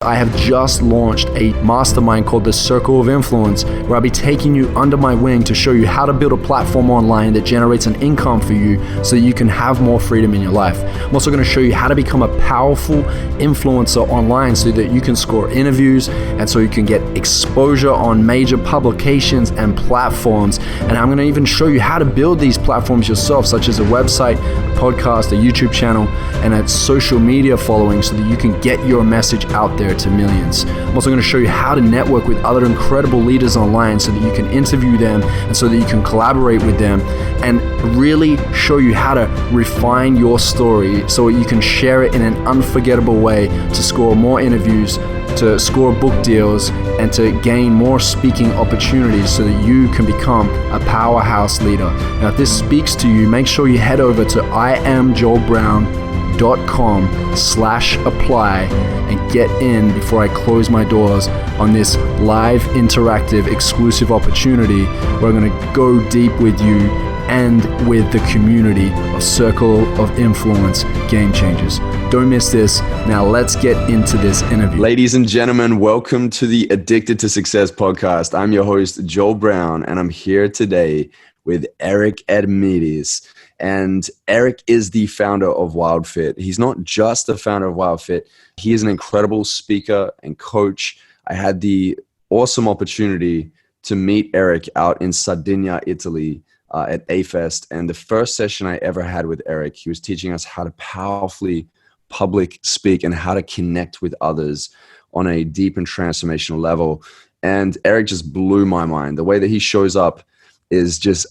I have just launched a mastermind called the Circle of Influence, where I'll be taking you under my wing to show you how to build a platform online that generates an income for you so that you can have more freedom in your life. I'm also going to show you how to become a powerful influencer online so that you can score interviews and so you can get exposure on major publications and platforms. And I'm going to even show you how to build these platforms yourself, such as a website, a podcast, a YouTube channel, and a social media following so that you can get your message out there to millions. I'm also going to show you how to network with other incredible leaders online so that you can interview them and so that you can collaborate with them and really show you how to refine your story so that you can share it in an unforgettable way to score more interviews, to score book deals, and to gain more speaking opportunities so that you can become a powerhouse leader. Now, if this speaks to you, make sure you head over to iamjoelbrown.com/apply and get in before I close my doors on this live, interactive, exclusive opportunity where I'm going to go deep with you and with the community of Circle of Influence Game Changers. Don't miss this. Now let's get into this interview. Ladies and gentlemen, welcome to the Addicted to Success podcast. I'm your host, Joel Brown, and I'm here today with Eric Edmeades. And Eric is the founder of WildFit. He's not just the founder of WildFit. He is an incredible speaker and coach. I had the awesome opportunity to meet Eric out in Sardinia, Italy, at A-Fest. And the first session I ever had with Eric, he was teaching us how to powerfully public speak and how to connect with others on a deep and transformational level. And Eric just blew my mind. The way that he shows up is just,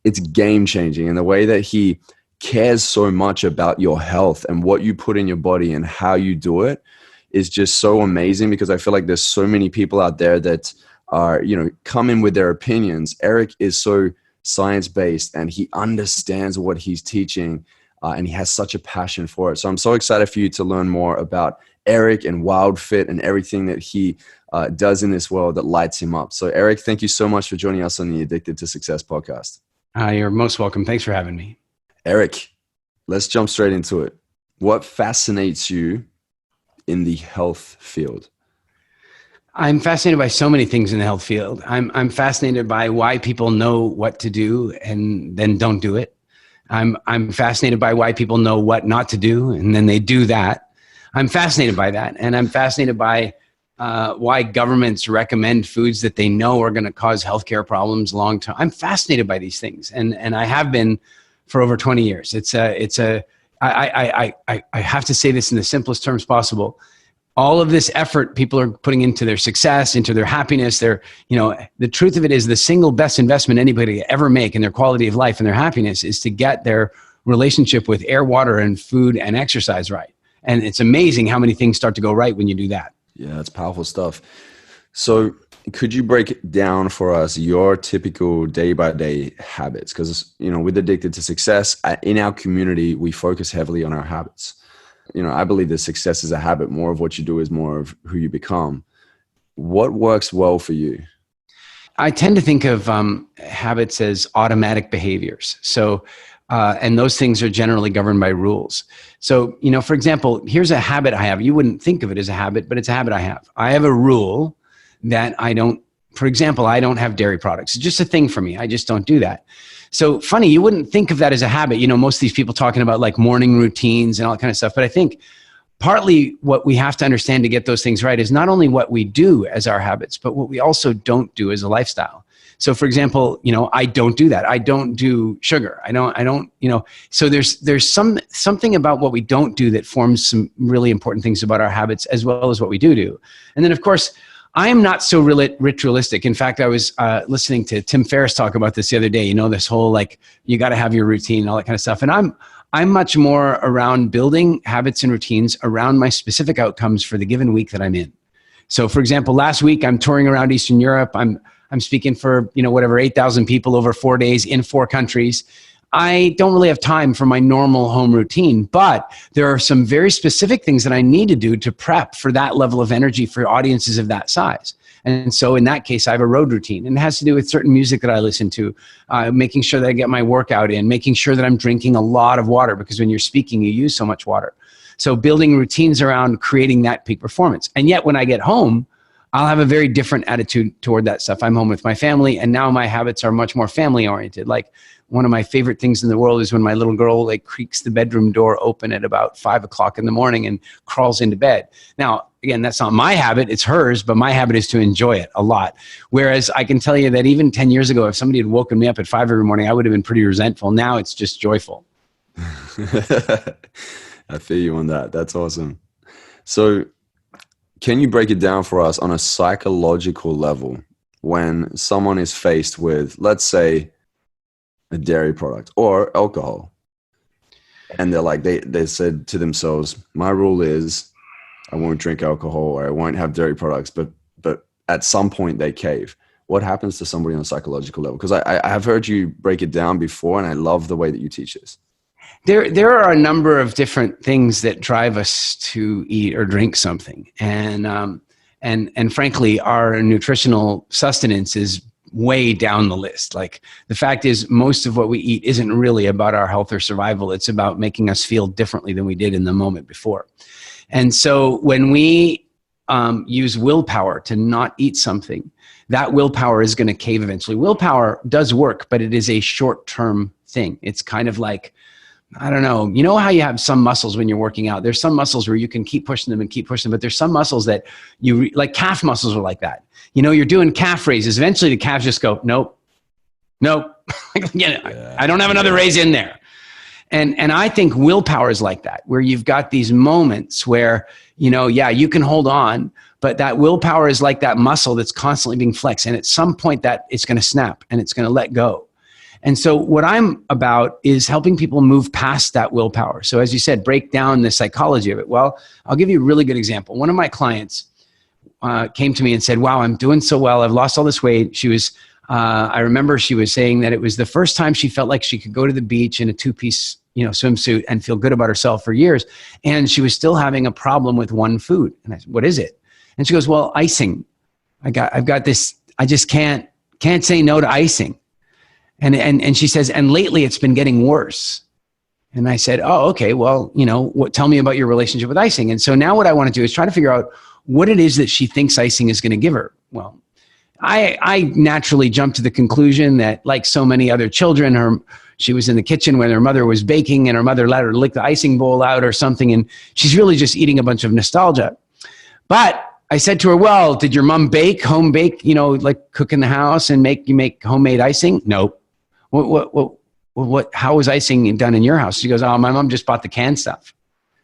it's game changing. And the way that he cares so much about your health and what you put in your body and how you do it is just so amazing, because I feel like there's so many people out there that are, come in with their opinions. Eric is so science-based and he understands what he's teaching, and he has such a passion for it. So I'm so excited for you to learn more about Eric and WildFit and everything that he does in this world that lights him up. So Eric, thank you so much for joining us on the Addicted to Success podcast. You're most welcome. Thanks for having me. Eric, let's jump straight into it. What fascinates you in the health field? I'm fascinated by so many things in the health field. I'm fascinated by why people know what to do and then don't do it. I'm fascinated by why people know what not to do and then they do that. I'm fascinated by that. And I'm fascinated by why governments recommend foods that they know are going to cause healthcare problems long term. I'm fascinated by these things. And I have been for over 20 years. I have to say this in the simplest terms possible. All of this effort people are putting into their success, into their happiness, the truth of it is the single best investment anybody ever make in their quality of life and their happiness is to get their relationship with air, water, and food and exercise right. And it's amazing how many things start to go right when you do that. Yeah, it's powerful stuff. So could you break down for us your typical day-by-day habits? Because, with Addicted to Success, in our community, we focus heavily on our habits. I believe that success is a habit. More of what you do is more of who you become. What works well for you? I tend to think of habits as automatic behaviors. So, and those things are generally governed by rules. So, for example, here's a habit I have. You wouldn't think of it as a habit, but it's a habit I have. I have a rule that I don't have dairy products. It's just a thing for me. I just don't do that. So funny, you wouldn't think of that as a habit. Most of these people talking about like morning routines and all that kind of stuff. But I think partly what we have to understand to get those things right is not only what we do as our habits, but what we also don't do as a lifestyle. So for example, I don't do that. I don't do sugar. I don't, so there's something about what we don't do that forms some really important things about our habits as well as what we do. And then of course, I am not so ritualistic. In fact, I was listening to Tim Ferriss talk about this the other day, this whole you got to have your routine and all that kind of stuff. And I'm much more around building habits and routines around my specific outcomes for the given week that I'm in. So for example, last week I'm touring around Eastern Europe. I'm speaking for, 8,000 people over 4 days in 4 countries. I don't really have time for my normal home routine, but there are some very specific things that I need to do to prep for that level of energy for audiences of that size. And so in that case, I have a road routine, and it has to do with certain music that I listen to, making sure that I get my workout in, making sure that I'm drinking a lot of water, because when you're speaking, you use so much water. So building routines around creating that peak performance. And yet when I get home, I'll have a very different attitude toward that stuff. I'm home with my family, and now my habits are much more family oriented. Like, one of my favorite things in the world is when my little girl like creaks the bedroom door open at about 5 o'clock in the morning and crawls into bed. Now, again, that's not my habit, it's hers, but my habit is to enjoy it a lot. Whereas I can tell you that even 10 years ago, if somebody had woken me up at 5 every morning, I would have been pretty resentful. Now it's just joyful. I feel you on that. That's awesome. So can you break it down for us on a psychological level when someone is faced with, let's say, a dairy product or alcohol, and they're like, they said to themselves, my rule is I won't drink alcohol or I won't have dairy products, but at some point they cave. What happens to somebody on a psychological level? Because I have heard you break it down before, and I love the way that you teach this. There are a number of different things that drive us to eat or drink something. And frankly, our nutritional sustenance is way down the list. Like, the fact is, most of what we eat isn't really about our health or survival. It's about making us feel differently than we did in the moment before. And so when we use willpower to not eat something, that willpower is going to cave eventually. Willpower does work, but it is a short-term thing. It's kind of like, I don't know, you know how you have some muscles when you're working out? There's some muscles where you can keep pushing them and keep pushing them, but there's some muscles that like calf muscles are like that. You know, you're doing calf raises. Eventually the calves just go, nope. I don't have another raise in there. And I think willpower is like that, where you've got these moments where, you know, yeah, you can hold on, but that willpower is like that muscle that's constantly being flexed. And at some point that it's going to snap and it's going to let go. And so what I'm about is helping people move past that willpower. So as you said, break down the psychology of it. Well, I'll give you a really good example. One of my clients came to me and said, wow, I'm doing so well. I've lost all this weight. She was, I remember she was saying that it was the first time she felt like she could go to the beach in a two-piece, swimsuit and feel good about herself for years. And she was still having a problem with one food. And I said, what is it? And she goes, well, icing. I've got this, I just can't say no to icing. And she says, and lately it's been getting worse. And I said, oh, okay, well, tell me about your relationship with icing. And so now what I want to do is try to figure out what it is that she thinks icing is going to give her. Well, I naturally jumped to the conclusion that, like so many other children, she was in the kitchen when her mother was baking and her mother let her lick the icing bowl out or something. And she's really just eating a bunch of nostalgia. But I said to her, well, did your mom home bake, like cook in the house and make homemade icing? Nope. How was icing done in your house? She goes, oh, my mom just bought the canned stuff.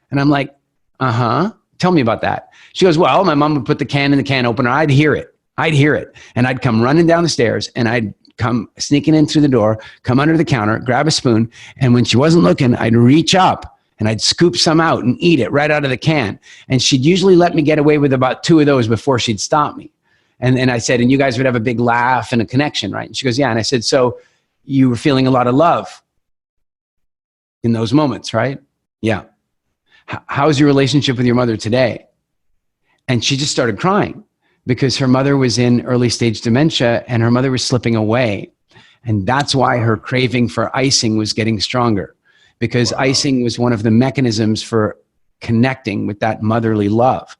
And I'm like, tell me about that. She goes, well, my mom would put the can in the can opener. I'd hear it. And I'd come running down the stairs and I'd come sneaking in through the door, come under the counter, grab a spoon. And when she wasn't looking, I'd reach up and I'd scoop some out and eat it right out of the can. And she'd usually let me get away with about 2 of those before she'd stop me. And I said, and you guys would have a big laugh and a connection, right? And she goes, yeah. And I said, so you were feeling a lot of love in those moments, right? Yeah. How's your relationship with your mother today? And she just started crying because her mother was in early stage dementia and her mother was slipping away. And that's why her craving for icing was getting stronger, because icing was one of the mechanisms for connecting with that motherly love.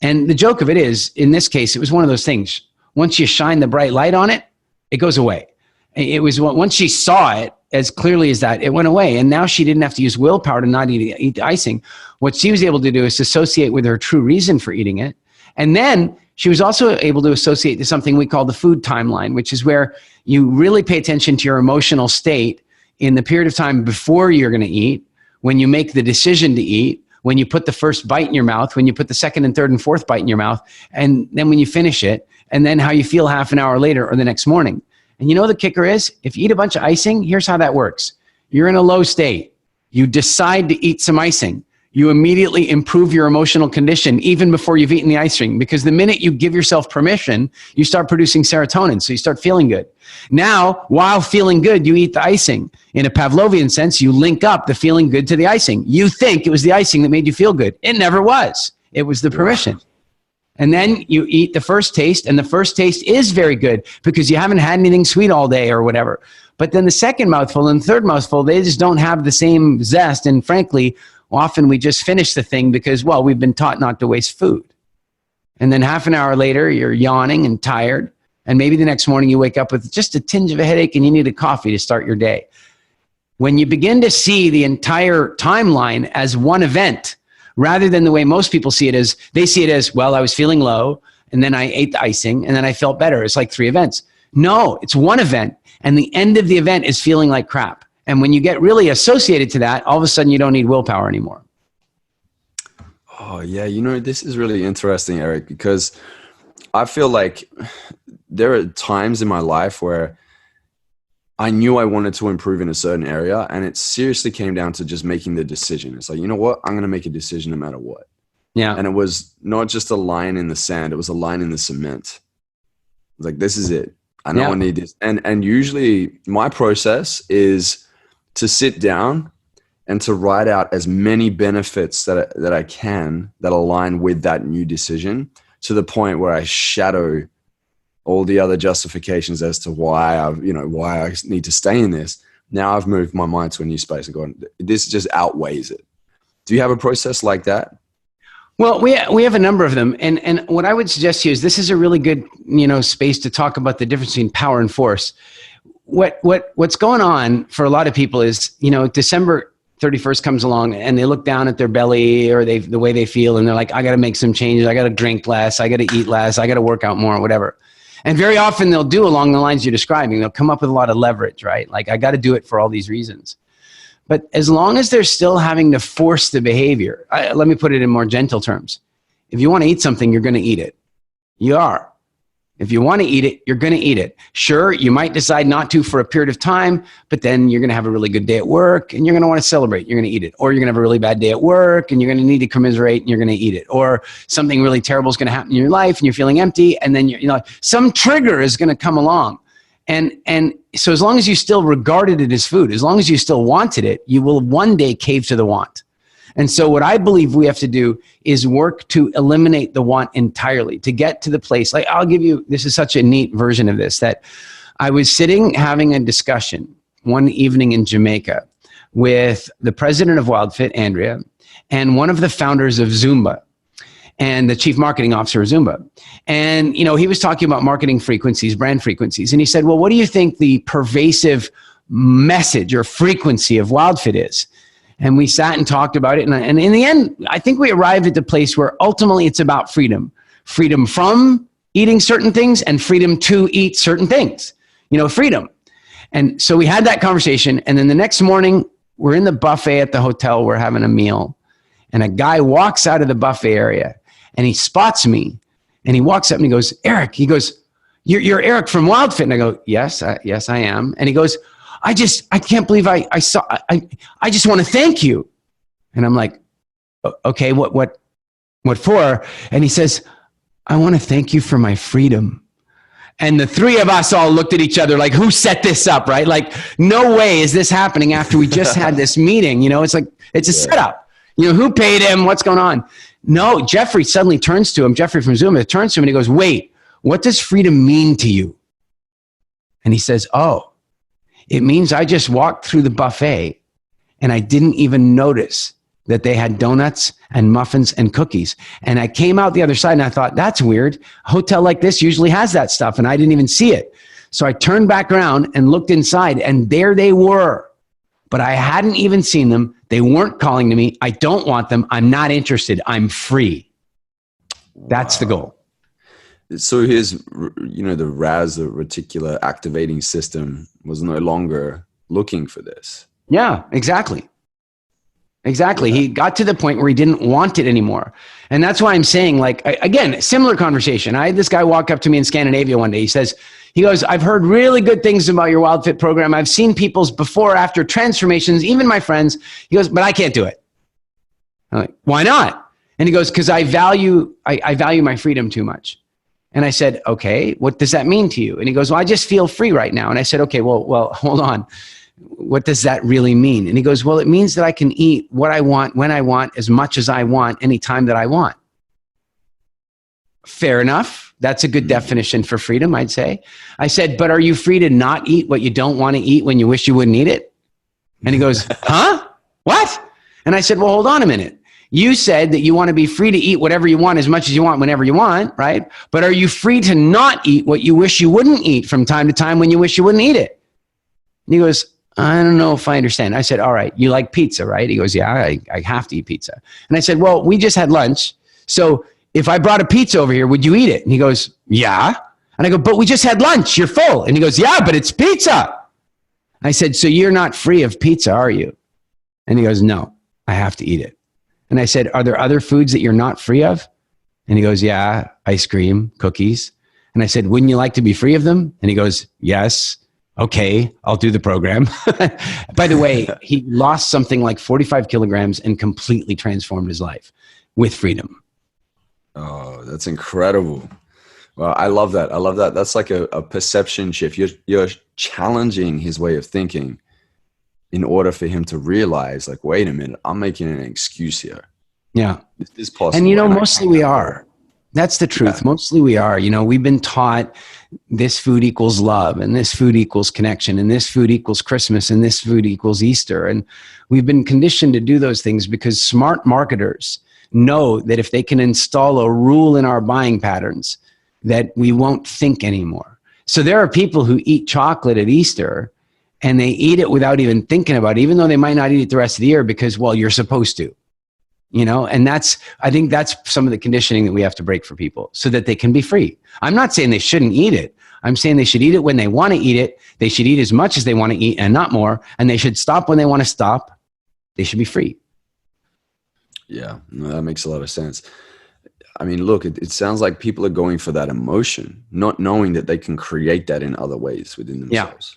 And the joke of it is, in this case, it was one of those things. Once you shine the bright light on it, it goes away. It was once she saw it as clearly as that, it went away. And now she didn't have to use willpower to not eat the icing. What she was able to do is associate with her true reason for eating it. And then she was also able to associate to something we call the food timeline, which is where you really pay attention to your emotional state in the period of time before you're going to eat, when you make the decision to eat, when you put the first bite in your mouth, when you put the second and third and fourth bite in your mouth, and then when you finish it, and then how you feel half an hour later or the next morning. And you know the kicker is, if you eat a bunch of icing, here's how that works. You're in a low state. You decide to eat some icing. You immediately improve your emotional condition even before you've eaten the icing, because the minute you give yourself permission, you start producing serotonin, so you start feeling good. Now, while feeling good, you eat the icing. In a Pavlovian sense, you link up the feeling good to the icing. You think it was the icing that made you feel good. It never was. It was the permission. And then you eat the first taste, and the first taste is very good because you haven't had anything sweet all day or whatever. But then the second mouthful and the third mouthful, they just don't have the same zest. And frankly, often we just finish the thing because, well, we've been taught not to waste food. And then half an hour later, you're yawning and tired. And maybe the next morning you wake up with just a tinge of a headache and you need a coffee to start your day. When you begin to see the entire timeline as one event, rather than the way most people see it as, they see it as, well, I was feeling low, and then I ate the icing, and then I felt better. It's like 3 events. No, it's one event, and the end of the event is feeling like crap. And when you get really associated to that, all of a sudden you don't need willpower anymore. Oh, yeah. This is really interesting, Eric, because I feel like there are times in my life where I knew I wanted to improve in a certain area, and it seriously came down to just making the decision. It's like, you know what? I'm going to make a decision no matter what. Yeah. And it was not just a line in the sand. It was a line in the cement. It's like, this is it. I know I need this. And usually my process is to sit down and to write out as many benefits that I can that align with that new decision, to the point where I shadow all the other justifications as to why I need to stay in this. Now I've moved my mind to a new space and gone, this just outweighs it. Do you have a process like that? Well, we have a number of them. And what I would suggest to you is this is a really good, space to talk about the difference between power and force. What's going on for a lot of people is, December 31st comes along and they look down at their belly or the way they feel, and they're like, I got to make some changes. I got to drink less. I got to eat less. I got to work out more, whatever. And very often they'll do along the lines you're describing. They'll come up with a lot of leverage, right? Like, I got to do it for all these reasons. But as long as they're still having to force the behavior, let me put it in more gentle terms. If you want to eat something, you're going to eat it. You are. If you want to eat it, you're going to eat it. Sure, you might decide not to for a period of time, but then you're going to have a really good day at work and you're going to want to celebrate. You're going to eat it. Or you're going to have a really bad day at work and you're going to need to commiserate and you're going to eat it. Or something really terrible is going to happen in your life and you're feeling empty, and then some trigger is going to come along. And so as long as you still regarded it as food, as long as you still wanted it, you will one day cave to the want. And so what I believe we have to do is work to eliminate the want entirely, to get to the place. Like, I'll give you, this is such a neat version of this, that I was sitting having a discussion one evening in Jamaica with the president of WildFit, Andrea, and one of the founders of Zumba, and the chief marketing officer of Zumba. And, he was talking about marketing frequencies, brand frequencies. And he said, well, what do you think the pervasive message or frequency of WildFit is? And we sat and talked about it. And in the end, I think we arrived at the place where ultimately it's about freedom. Freedom from eating certain things and freedom to eat certain things. Freedom. And so we had that conversation. And then the next morning, we're in the buffet at the hotel. We're having a meal. And a guy walks out of the buffet area and he spots me. And he walks up and he goes, Eric, he goes, you're Eric from WildFit. And I go, yes, I am. And he goes, I can't believe I just want to thank you. And I'm like, okay, what for? And he says, I want to thank you for my freedom. And the three of us all looked at each other like, who set this up, right? Like, no way is this happening after we just had this meeting. It's like, it's a setup. Who paid him? What's going on? No, Jeffrey suddenly turns to him. Jeffrey from Zoom turns to him and he goes, wait, what does freedom mean to you? And he says, oh, it means I just walked through the buffet and I didn't even notice that they had donuts and muffins and cookies. And I came out the other side and I thought, that's weird. A hotel like this usually has that stuff and I didn't even see it. So I turned back around and looked inside and there they were. But I hadn't even seen them. They weren't calling to me. I don't want them. I'm not interested. I'm free. That's the goal. So his, the RAS, the reticular activating system, was no longer looking for this. Yeah, exactly. Exactly. Yeah. He got to the point where he didn't want it anymore. And that's why I'm saying, like, again, similar conversation. I had this guy walk up to me in Scandinavia one day. He goes, I've heard really good things about your WildFit program. I've seen people's before, after transformations, even my friends. He goes, but I can't do it. I'm like, why not? And he goes, because I value my freedom too much. And I said, okay, what does that mean to you? And he goes, well, I just feel free right now. And I said, okay, well, hold on. What does that really mean? And he goes, well, it means that I can eat what I want, when I want, as much as I want, anytime that I want. Fair enough. That's a good definition for freedom, I'd say. I said, but are you free to not eat what you don't want to eat when you wish you wouldn't eat it? And he goes, huh? What? And And I said, well, hold on a minute. You said that you want to be free to eat whatever you want as much as you want whenever you want, right? But are you free to not eat what you wish you wouldn't eat from time to time when you wish you wouldn't eat it? And he goes, I don't know if I understand. I said, all right, you like pizza, right? He goes, yeah, I have to eat pizza. And I said, well, we just had lunch. So if I brought a pizza over here, would you eat it? And he goes, yeah. And I go, but we just had lunch. You're full. And he goes, yeah, but it's pizza. I said, so you're not free of pizza, are you? And he goes, no, I have to eat it. And I said, are there other foods that you're not free of? And he goes, yeah, ice cream, cookies. And I said, wouldn't you like to be free of them? And he goes, yes. Okay, I'll do the program. By the way, he lost something like 45 kilograms and completely transformed his life with freedom. Oh, that's incredible. Well, I love that. I love that. That's like a perception shift. You're challenging his way of thinking in order for him to realize, like, wait a minute, I'm making an excuse here. Yeah. This is possible. And, mostly we are. That's the truth. Yeah. Mostly we are. We've been taught this food equals love, and this food equals connection, and this food equals Christmas, and this food equals Easter. And we've been conditioned to do those things because smart marketers know that if they can install a rule in our buying patterns, that we won't think anymore. So there are people who eat chocolate at Easter and they eat it without even thinking about it, even though they might not eat it the rest of the year because, well, you're supposed to. And I think that's some of the conditioning that we have to break for people so that they can be free. I'm not saying they shouldn't eat it. I'm saying they should eat it when they want to eat it. They should eat as much as they want to eat and not more. And they should stop when they want to stop. They should be free. Yeah, no, that makes a lot of sense. I mean, look, it sounds like people are going for that emotion, not knowing that they can create that in other ways within themselves.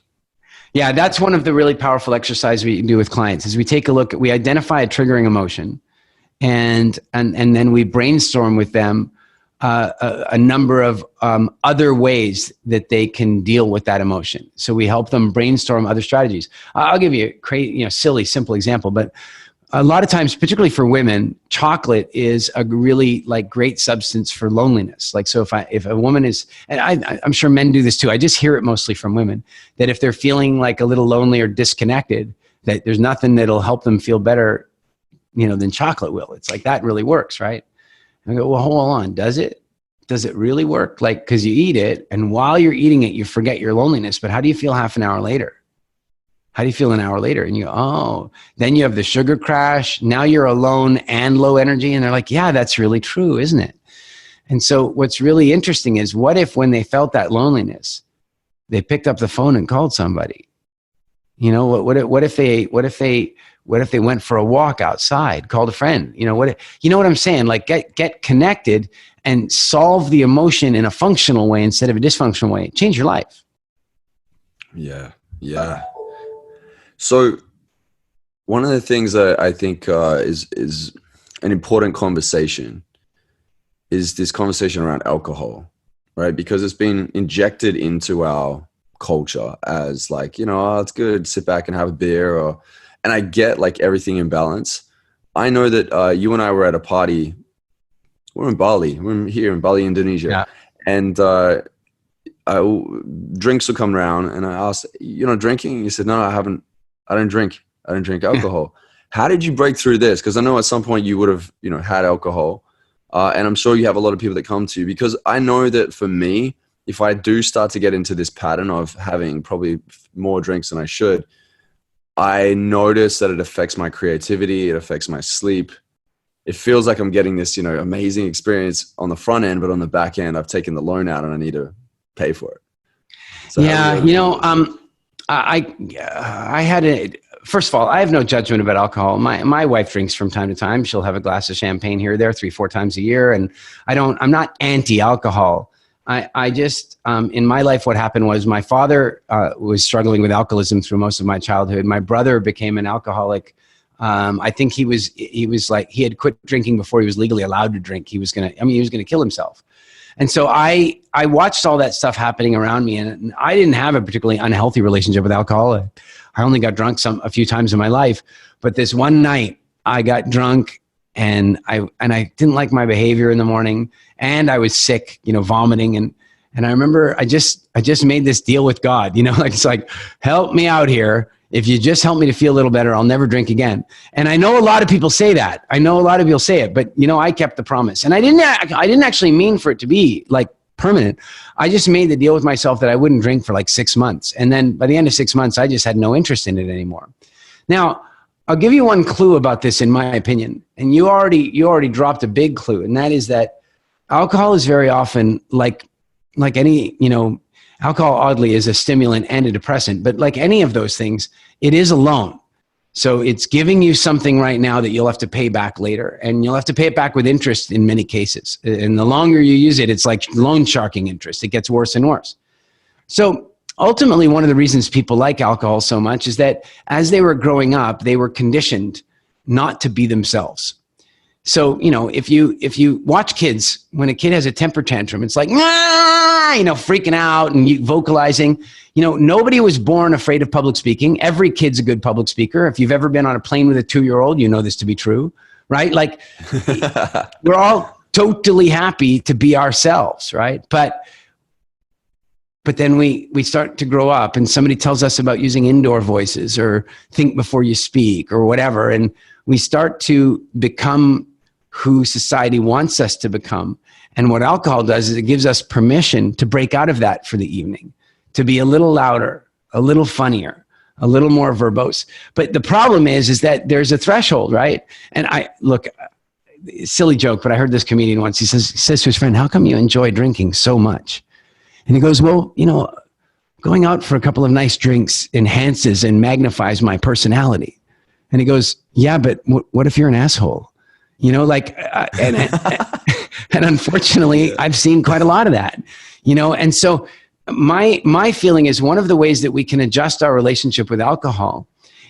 Yeah, that's one of the really powerful exercises we do with clients is we take a look at, we identify a triggering emotion. And then we brainstorm with them a number of other ways that they can deal with that emotion. So we help them brainstorm other strategies. I'll give you a crazy, silly, simple example, but a lot of times, particularly for women, chocolate is a really great substance for loneliness. So if a woman is, and I'm sure men do this too, I just hear it mostly from women, that if they're feeling like a little lonely or disconnected, that there's nothing that'll help them feel better than chocolate will. It's like, that really works, right? And I go, well, hold on. Does it really work? Cause you eat it and while you're eating it, you forget your loneliness, but how do you feel half an hour later? How do you feel an hour later? And you go, oh, then you have the sugar crash. Now you're alone and low energy. And they're like, yeah, that's really true, isn't it? And so what's really interesting is what if when they felt that loneliness, they picked up the phone and called somebody? What if they went for a walk outside, called a friend? You know what I'm saying? Get connected and solve the emotion in a functional way instead of a dysfunctional way. Change your life. Yeah. So one of the things that I think is an important conversation is this conversation around alcohol, right? Because it's been injected into our culture as it's good, sit back and have a beer, and I get everything in balance. I know that you and I were at a party. We're in Bali. We're here in Bali, Indonesia. Yeah. And drinks will come around and I asked, drinking? You said, no, I don't drink alcohol. How did you break through this? Because I know at some point you would have, had alcohol. And I'm sure you have a lot of people that come to you, because I know that for me, if I do start to get into this pattern of having probably more drinks than I should, I notice that it affects my creativity. It affects my sleep. It feels like I'm getting this, amazing experience on the front end, but on the back end, I've taken the loan out and I need to pay for it. So I had first of all, I have no judgment about alcohol. My wife drinks from time to time. She'll have a glass of champagne here or there 3-4 times a year. And I'm not anti-alcohol. I just, in my life, what happened was my father was struggling with alcoholism through most of my childhood. My brother became an alcoholic. I think he had quit drinking before he was legally allowed to drink. He was going to kill himself. And so I watched all that stuff happening around me, and I didn't have a particularly unhealthy relationship with alcohol. I only got drunk a few times in my life, but this one night I got drunk and I didn't like my behavior in the morning, and I was sick, vomiting. And I remember I just made this deal with God, it's like, help me out here. If you just help me to feel a little better, I'll never drink again. And I know a lot of people say that. I know a lot of people say it, but I kept the promise. And I didn't actually mean for it to be like permanent. I just made the deal with myself that I wouldn't drink for like 6 months. And then by the end of 6 months, I just had no interest in it anymore. Now, I'll give you one clue about this, in my opinion. And you already dropped a big clue. And that is that alcohol is very often like any, alcohol oddly is a stimulant and a depressant, but like any of those things, it is a loan. So it's giving you something right now that you'll have to pay back later, and you'll have to pay it back with interest in many cases. And the longer you use it, it's like loan sharking interest. It gets worse and worse. So ultimately, one of the reasons people like alcohol so much is that as they were growing up, they were conditioned not to be themselves. So, if you watch kids, when a kid has a temper tantrum, it's like, freaking out and vocalizing. Nobody was born afraid of public speaking. Every kid's a good public speaker. If you've ever been on a plane with a 2-year-old, you know this to be true, right? Like, we're all totally happy to be ourselves, right? But then we start to grow up and somebody tells us about using indoor voices or think before you speak or whatever. And we start to become who society wants us to become. And what alcohol does is it gives us permission to break out of that for the evening, to be a little louder, a little funnier, a little more verbose. But the problem is that there's a threshold, right? And silly joke, but I heard this comedian once. He says to his friend, "How come you enjoy drinking so much?" And he goes, "Well, going out for a couple of nice drinks enhances and magnifies my personality." And he goes, "Yeah, but what if you're an asshole?" And unfortunately, I've seen quite a lot of that, and so my feeling is one of the ways that we can adjust our relationship with alcohol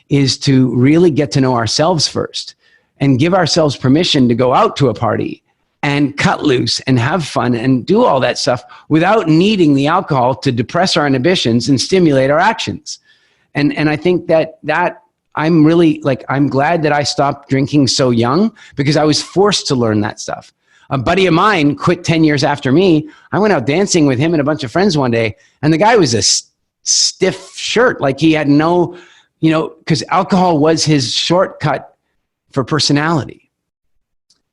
is to really get to know ourselves first and give ourselves permission to go out to a party and cut loose and have fun and do all that stuff without needing the alcohol to depress our inhibitions and stimulate our actions. And I think that I'm really I'm glad that I stopped drinking so young because I was forced to learn that stuff. A buddy of mine quit 10 years after me. I went out dancing with him and a bunch of friends one day, and the guy was a stiff shirt. Like he had no, because alcohol was his shortcut for personality.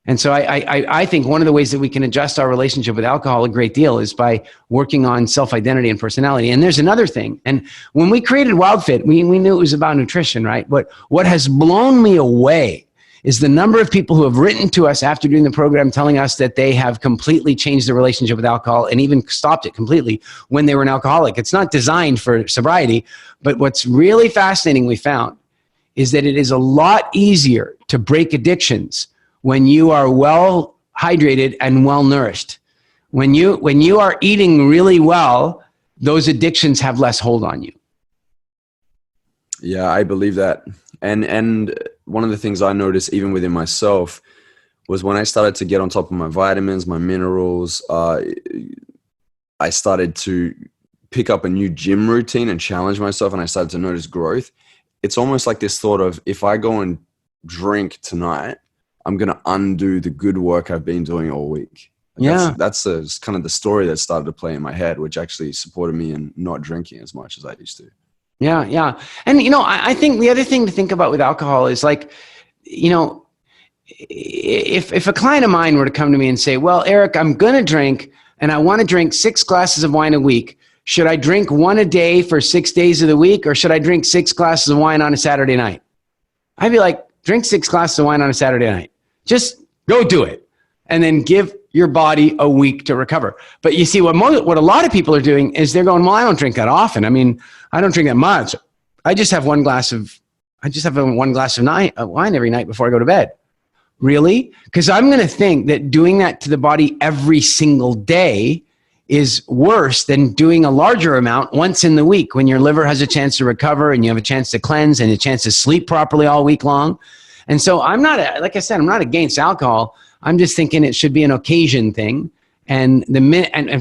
And so I think one of the ways that we can adjust our relationship with alcohol a great deal is by working on self-identity and personality. And there's another thing. And when we created WildFit, we knew it was about nutrition, right? But what has blown me away is the number of people who have written to us after doing the program telling us that they have completely changed their relationship with alcohol and even stopped it completely when they were an alcoholic. It's not designed for sobriety, but what's really fascinating we found is that it is a lot easier to break addictions when you are well hydrated and well nourished. When you are eating really well, those addictions have less hold on you. Yeah, I believe that. And one of the things I noticed even within myself was when I started to get on top of my vitamins, my minerals, I started to pick up a new gym routine and challenge myself, and I started to notice growth. It's almost like this thought of, if I go and drink tonight, I'm going to undo the good work I've been doing all week. That's kind of the story that started to play in my head, which actually supported me in not drinking as much as I used to. Yeah. And, I think the other thing to think about with alcohol is if a client of mine were to come to me and say, "Well, Eric, I'm going to drink and I want to drink 6 glasses of wine a week. Should I drink 1 a day for 6 days of the week, or should I drink 6 glasses of wine on a Saturday night?" I'd be like, drink 6 glasses of wine on a Saturday night. Just go do it. And then give your body a week to recover. But you see, what a lot of people are doing is they're going, "Well, I don't drink that often. I mean, I don't drink that much. I just have one glass of wine every night before I go to bed." Really? Because I'm going to think that doing that to the body every single day is worse than doing a larger amount once in the week when your liver has a chance to recover and you have a chance to cleanse and a chance to sleep properly all week long. And so I'm not against alcohol. I'm just thinking it should be an occasion thing. And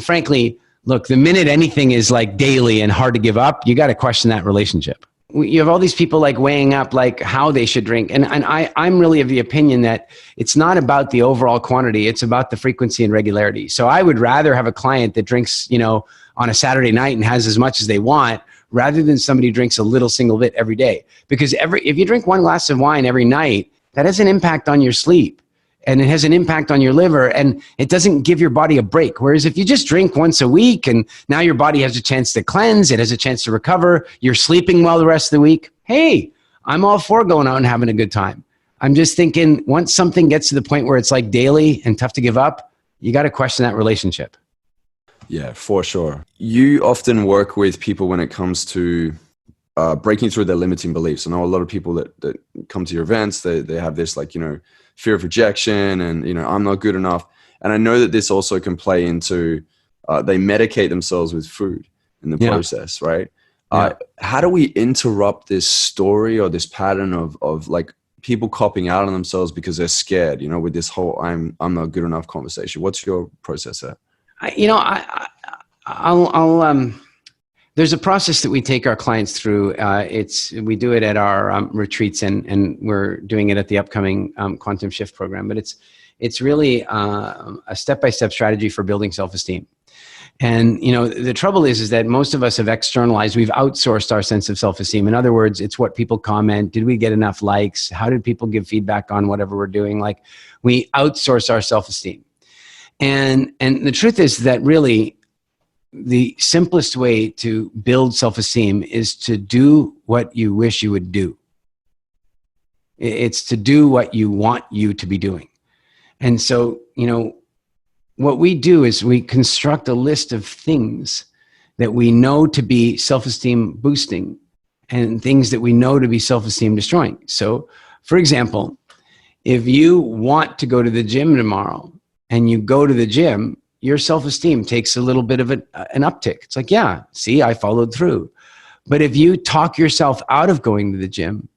frankly, look, the minute anything is like daily and hard to give up, you got to question that relationship. you have all these people like weighing up like how they should drink. And I'm really of the opinion that it's not about the overall quantity. It's about the frequency and regularity. So I would rather have a client that drinks, on a Saturday night and has as much as they want, rather than somebody who drinks a little single bit every day. Because if you drink one glass of wine every night, that has an impact on your sleep. And it has an impact on your liver, and it doesn't give your body a break. Whereas if you just drink once a week and now your body has a chance to cleanse, it has a chance to recover, you're sleeping well the rest of the week, hey, I'm all for going out and having a good time. I'm just thinking once something gets to the point where it's like daily and tough to give up, you got to question that relationship. Yeah, for sure. You often work with people when it comes to breaking through their limiting beliefs. I know a lot of people that come to your events, they have this fear of rejection and, I'm not good enough. And I know that this also can play into, they medicate themselves with food in the process, right? Yeah. How do we interrupt this story or this pattern of people copping out on themselves because they're scared, with this whole, I'm not good enough conversation? What's your process there? There's a process that we take our clients through. We do it at our retreats, and we're doing it at the upcoming Quantum Shift program. But it's really a step-by-step strategy for building self-esteem. And the trouble is that most of us have externalized. We've outsourced our sense of self-esteem. In other words, it's what people comment. Did we get enough likes? How did people give feedback on whatever we're doing? Like, we outsource our self-esteem. And the truth is that really, the simplest way to build self-esteem is to do what you wish you would do. It's to do what you want you to be doing. And so, what we do is we construct a list of things that we know to be self-esteem boosting and things that we know to be self-esteem destroying. So, for example, if you want to go to the gym tomorrow and you go to the gym, your self-esteem takes a little bit of an uptick. It's like, yeah, see, I followed through. But if you talk yourself out of going to the gym,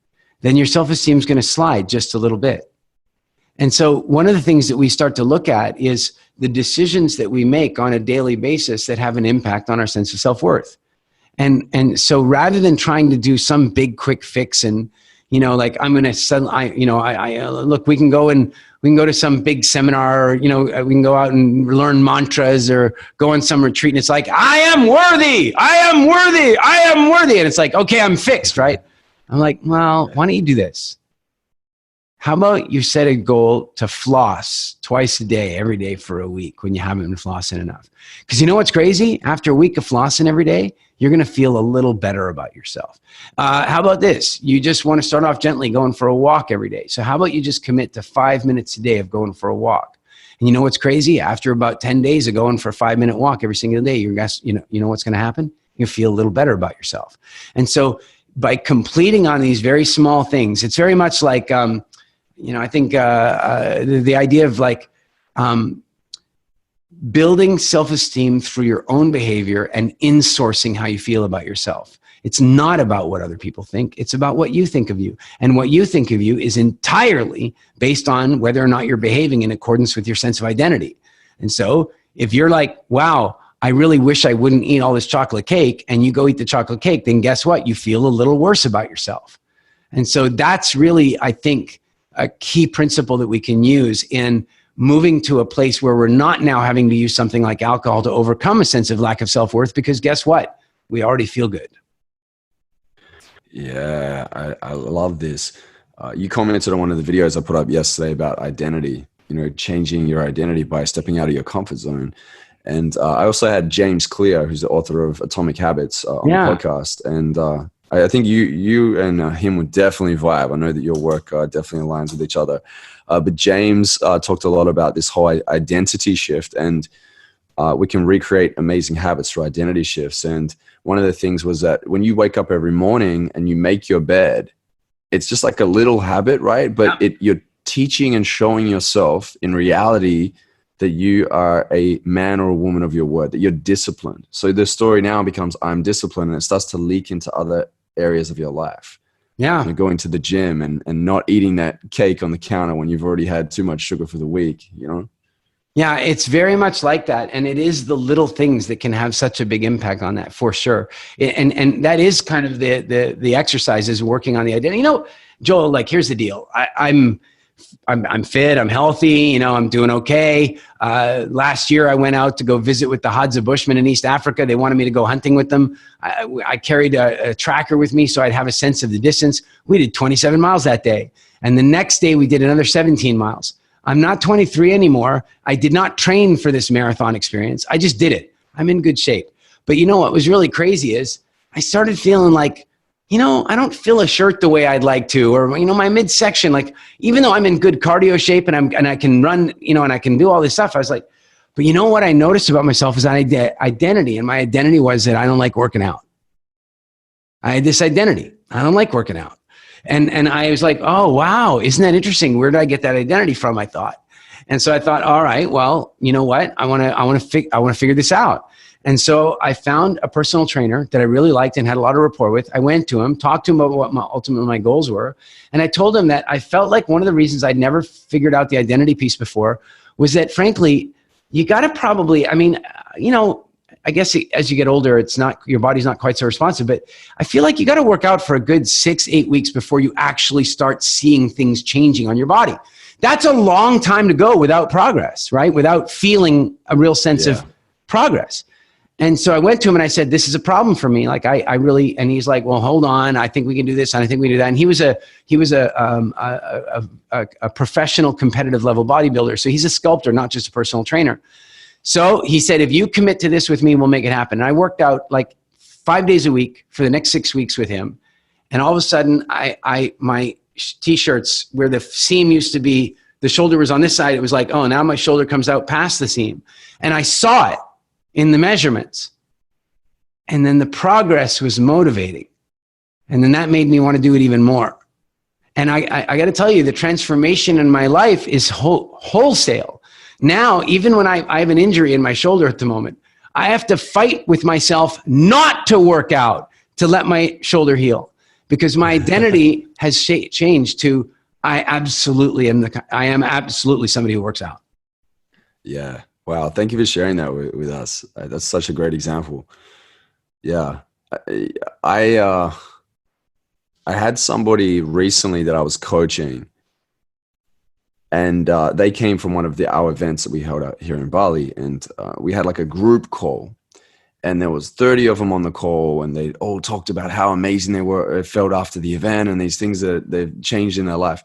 then your self-esteem is going to slide just a little bit. And so one of the things that we start to look at is the decisions that we make on a daily basis that have an impact on our sense of self-worth. And so rather than trying to do some big quick fix and, I'm going to look, we can go to some big seminar, or, we can go out and learn mantras or go on some retreat. And it's like, I am worthy. I am worthy. I am worthy. And it's like, okay, I'm fixed, right? I'm like, well, why don't you do this? How about you set a goal to floss twice a day, every day for a week when you haven't been flossing enough? Because you know what's crazy? After a week of flossing every day, you're going to feel a little better about yourself. How about this? You just want to start off gently going for a walk every day. So how about you just commit to 5 minutes a day of going for a walk? And you know what's crazy? After about 10 days of going for a 5-minute walk every single day, you know what's going to happen? You'll feel a little better about yourself. And so by completing on these very small things, it's very much like, I think the idea of building self-esteem through your own behavior and insourcing how you feel about yourself. It's not about what other people think. It's about what you think of you. And what you think of you is entirely based on whether or not you're behaving in accordance with your sense of identity. And so if you're like, wow, I really wish I wouldn't eat all this chocolate cake, and you go eat the chocolate cake, then guess what? You feel a little worse about yourself. And so that's really, I think, a key principle that we can use in moving to a place where we're not now having to use something like alcohol to overcome a sense of lack of self-worth, because guess what? We already feel good. Yeah, I love this. You commented on one of the videos I put up yesterday about identity, changing your identity by stepping out of your comfort zone. And I also had James Clear, who's the author of Atomic Habits, on the podcast. And I think you and him would definitely vibe. I know that your work definitely aligns with each other. But James talked a lot about this whole identity shift, and we can recreate amazing habits through identity shifts. And one of the things was that when you wake up every morning and you make your bed, it's just like a little habit, right? But you're teaching and showing yourself in reality that you are a man or a woman of your word, that you're disciplined. So the story now becomes, I'm disciplined, and it starts to leak into other areas of your life. Yeah. Going to the gym and not eating that cake on the counter when you've already had too much sugar for the week, Yeah, it's very much like that. And it is the little things that can have such a big impact on that, for sure. And that is kind of the exercise, is working on the identity. You know, Joel, like, here's the deal. I'm fit, I'm healthy, you know, I'm doing okay. Last year I went out to go visit with the Hadza Bushmen in East Africa. They wanted me to go hunting with them. I carried a tracker with me so I'd have a sense of the distance. We did 27 miles that day. And the next day we did another 17 miles. I'm not 23 anymore. I did not train for this marathon experience. I just did it. I'm in good shape. But you know what was really crazy is I started feeling like, you know, I don't fill a shirt the way I'd like to, or, you know, my midsection, like, even though I'm in good cardio shape and I can run, you know, and I can do all this stuff, I was like, but you know what I noticed about myself is identity. And my identity was that I don't like working out. I had this identity. I don't like working out. And I was like, oh, wow, isn't that interesting? Where did I get that identity from? I thought. And so I thought, all right, well, you know what? I want to figure this out. And so I found a personal trainer that I really liked and had a lot of rapport with. I went to him, talked to him about what ultimately my goals were. And I told him that I felt like one of the reasons I'd never figured out the identity piece before was that, frankly, you got to probably, I mean, you know, I guess as you get older, it's not, your body's not quite so responsive, but I feel like you got to work out for a good 6-8 weeks before you actually start seeing things changing on your body. That's a long time to go without progress, right? Without feeling a real sense of progress. And so I went to him and I said, this is a problem for me. Like I really, and he's like, well, hold on. I think we can do this. And I think we can do that. And he was a professional competitive level bodybuilder. So he's a sculptor, not just a personal trainer. So he said, if you commit to this with me, we'll make it happen. And I worked out like 5 days a week for the next 6 weeks with him. And all of a sudden my t-shirts, where the seam used to be, the shoulder was on this side. It was like, oh, now my shoulder comes out past the seam. And I saw it in the measurements. And then the progress was motivating. And then that made me want to do it even more. And I got to tell you, the transformation in my life is wholesale. Now, even when I have an injury in my shoulder at the moment, I have to fight with myself not to work out to let my shoulder heal, because my identity has changed to I am absolutely somebody who works out. Yeah. Wow. Thank you for sharing that with us. That's such a great example. Yeah. I had somebody recently that I was coaching, and they came from one of our events that we held out here in Bali. And we had like a group call, and there was 30 of them on the call, and they all talked about how amazing it felt after the event and these things that they've changed in their life.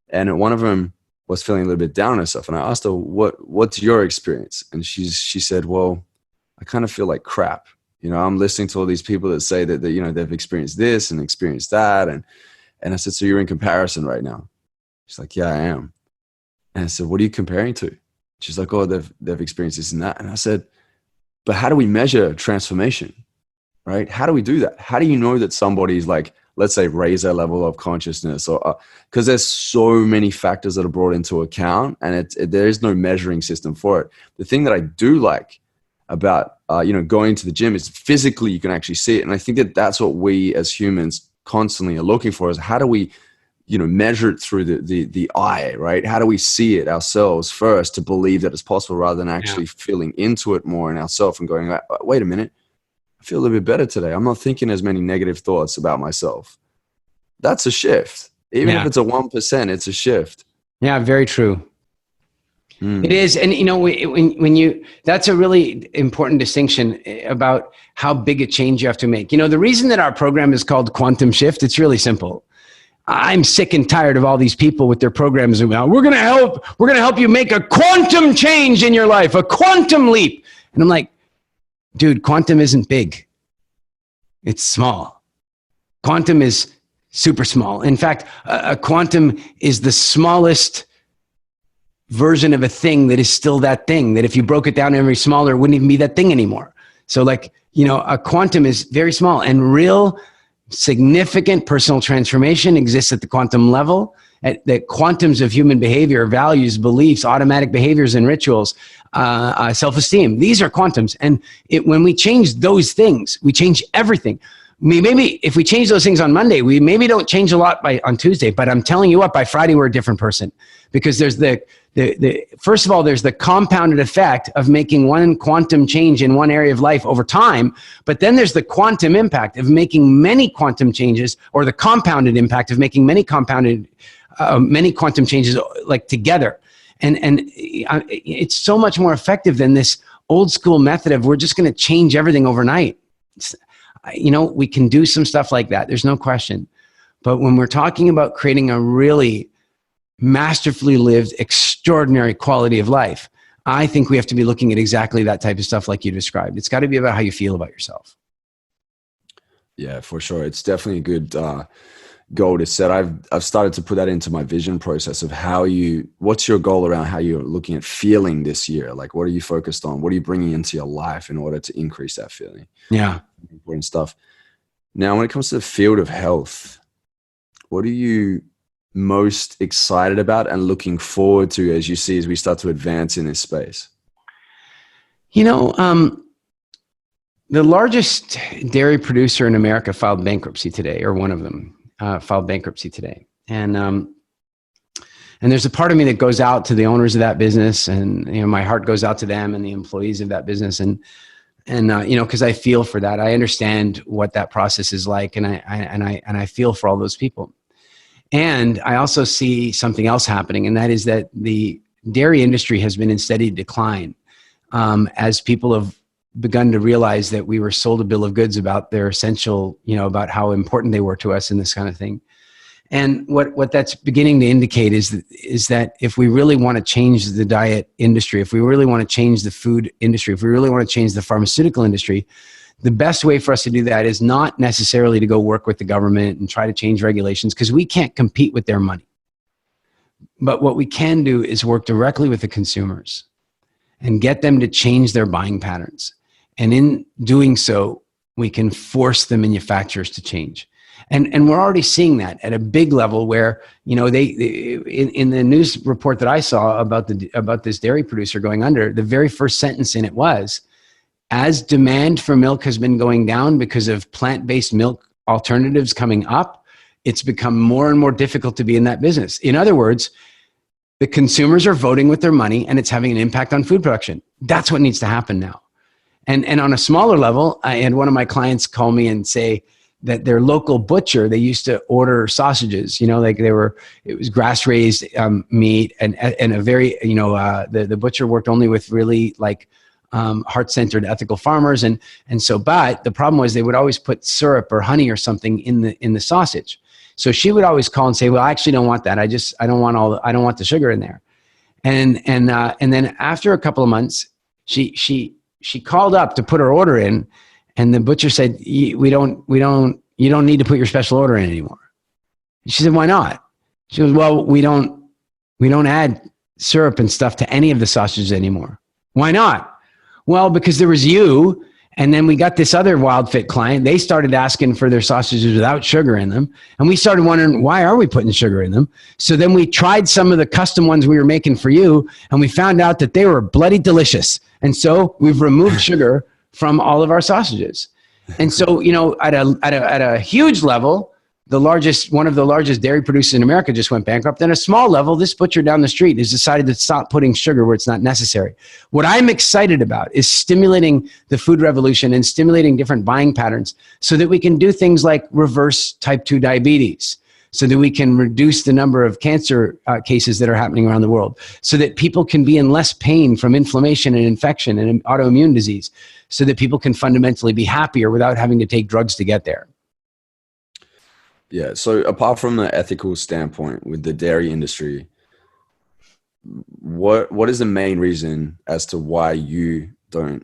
And one of them was feeling a little bit down on herself. And I asked her, what's your experience? And she said, well, I kind of feel like crap. You know, I'm listening to all these people that say that you know, they've experienced this and experienced that. And I said, so you're in comparison right now? She's like, yeah, I am. And I said, what are you comparing to? She's like, oh, they've experienced this and that. And I said, but how do we measure transformation, right? How do we do that? How do you know that somebody's like, let's say, raise their level of consciousness? Or because there's so many factors that are brought into account, and there is no measuring system for it. The thing that I do like about you know, going to the gym is physically you can actually see it. And I think that that's what we as humans constantly are looking for, is how do we, you know, measure it through the eye, right? How do we see it ourselves first to believe that it's possible, rather than actually feeling into it more in ourselves and going, wait a minute, I feel a little bit better today. I'm not thinking as many negative thoughts about myself. That's a shift. Even if it's a 1%, it's a shift. Yeah, very true. It is. And you know, when that's a really important distinction about how big a change you have to make. You know, the reason that our program is called Quantum Shift, it's really simple. I'm sick and tired of all these people with their programs about, we're going to help you make a quantum change in your life, a quantum leap. And I'm like, dude, quantum isn't big. It's small. Quantum is super small. In fact, a quantum is the smallest version of a thing that is still that thing, that if you broke it down every smaller, it wouldn't even be that thing anymore. So like, you know, a quantum is very small, and real significant personal transformation exists at the quantum level, at the quantums of human behavior, values, beliefs, automatic behaviors and rituals, self-esteem. These are quantums. And when we change those things, we change everything. Maybe if we change those things on Monday, we maybe don't change a lot on Tuesday, but I'm telling you what, by Friday, we're a different person, because there's first of all, there's the compounded effect of making one quantum change in one area of life over time. But then there's the quantum impact of making many quantum changes, or the compounded impact of making many quantum changes like together. And it's so much more effective than this old school method of we're just going to change everything overnight. We can do some stuff like that. There's no question. But when we're talking about creating a really masterfully lived, extraordinary quality of life, I think we have to be looking at exactly that type of stuff like you described. It's got to be about how you feel about yourself. Yeah, for sure. It's definitely a good goal to set. I've started to put that into my vision process of what's your goal around how you're looking at feeling this year? Like, what are you focused on? What are you bringing into your life in order to increase that feeling? Yeah. Important stuff. Now, when it comes to the field of health, what are you most excited about and looking forward to as we start to advance in this space? The largest dairy producer in America filed bankruptcy today, or one of them filed bankruptcy today. And there's a part of me that goes out to the owners of that business, and my heart goes out to them and the employees of that business, and because I feel for that. I understand what that process is like, and I feel for all those people. And I also see something else happening, and that is that the dairy industry has been in steady decline as people have begun to realize that we were sold a bill of goods about their essential, about how important they were to us and this kind of thing. And what that's beginning to indicate is that if we really want to change the diet industry, if we really want to change the food industry, if we really want to change the pharmaceutical industry, the best way for us to do that is not necessarily to go work with the government and try to change regulations, because we can't compete with their money. But what we can do is work directly with the consumers and get them to change their buying patterns. And in doing so, we can force the manufacturers to change. And we're already seeing that at a big level where, they in the news report that I saw about this dairy producer going under, the very first sentence in it was, as demand for milk has been going down because of plant-based milk alternatives coming up, it's become more and more difficult to be in that business. In other words, the consumers are voting with their money, and it's having an impact on food production. That's what needs to happen now. And on a smaller level, I had one of my clients call me and say that their local butcher, they used to order sausages, it was grass-raised meat, and a very, the butcher worked only with really heart-centered ethical farmers. But the problem was they would always put syrup or honey or something in the sausage. So she would always call and say, well, I actually don't want that. I don't want the sugar in there. And then after a couple of months, she called up to put her order in, and the butcher said, you don't need to put your special order in anymore. She said, why not? She goes, well, we don't add syrup and stuff to any of the sausages anymore. Why not? Well, because there was you, and then we got this other WildFit client. They started asking for their sausages without sugar in them. And we started wondering, why are we putting sugar in them? So then we tried some of the custom ones we were making for you, and we found out that they were bloody delicious. And so we've removed sugar from all of our sausages. And so, at a huge level, one of the largest dairy producers in America just went bankrupt. And at a small level, this butcher down the street has decided to stop putting sugar where it's not necessary. What I'm excited about is stimulating the food revolution and stimulating different buying patterns so that we can do things like reverse type 2 diabetes, so that we can reduce the number of cancer cases that are happening around the world, so that people can be in less pain from inflammation and infection and autoimmune disease, so that people can fundamentally be happier without having to take drugs to get there. Yeah. So apart from the ethical standpoint with the dairy industry, what is the main reason as to why you don't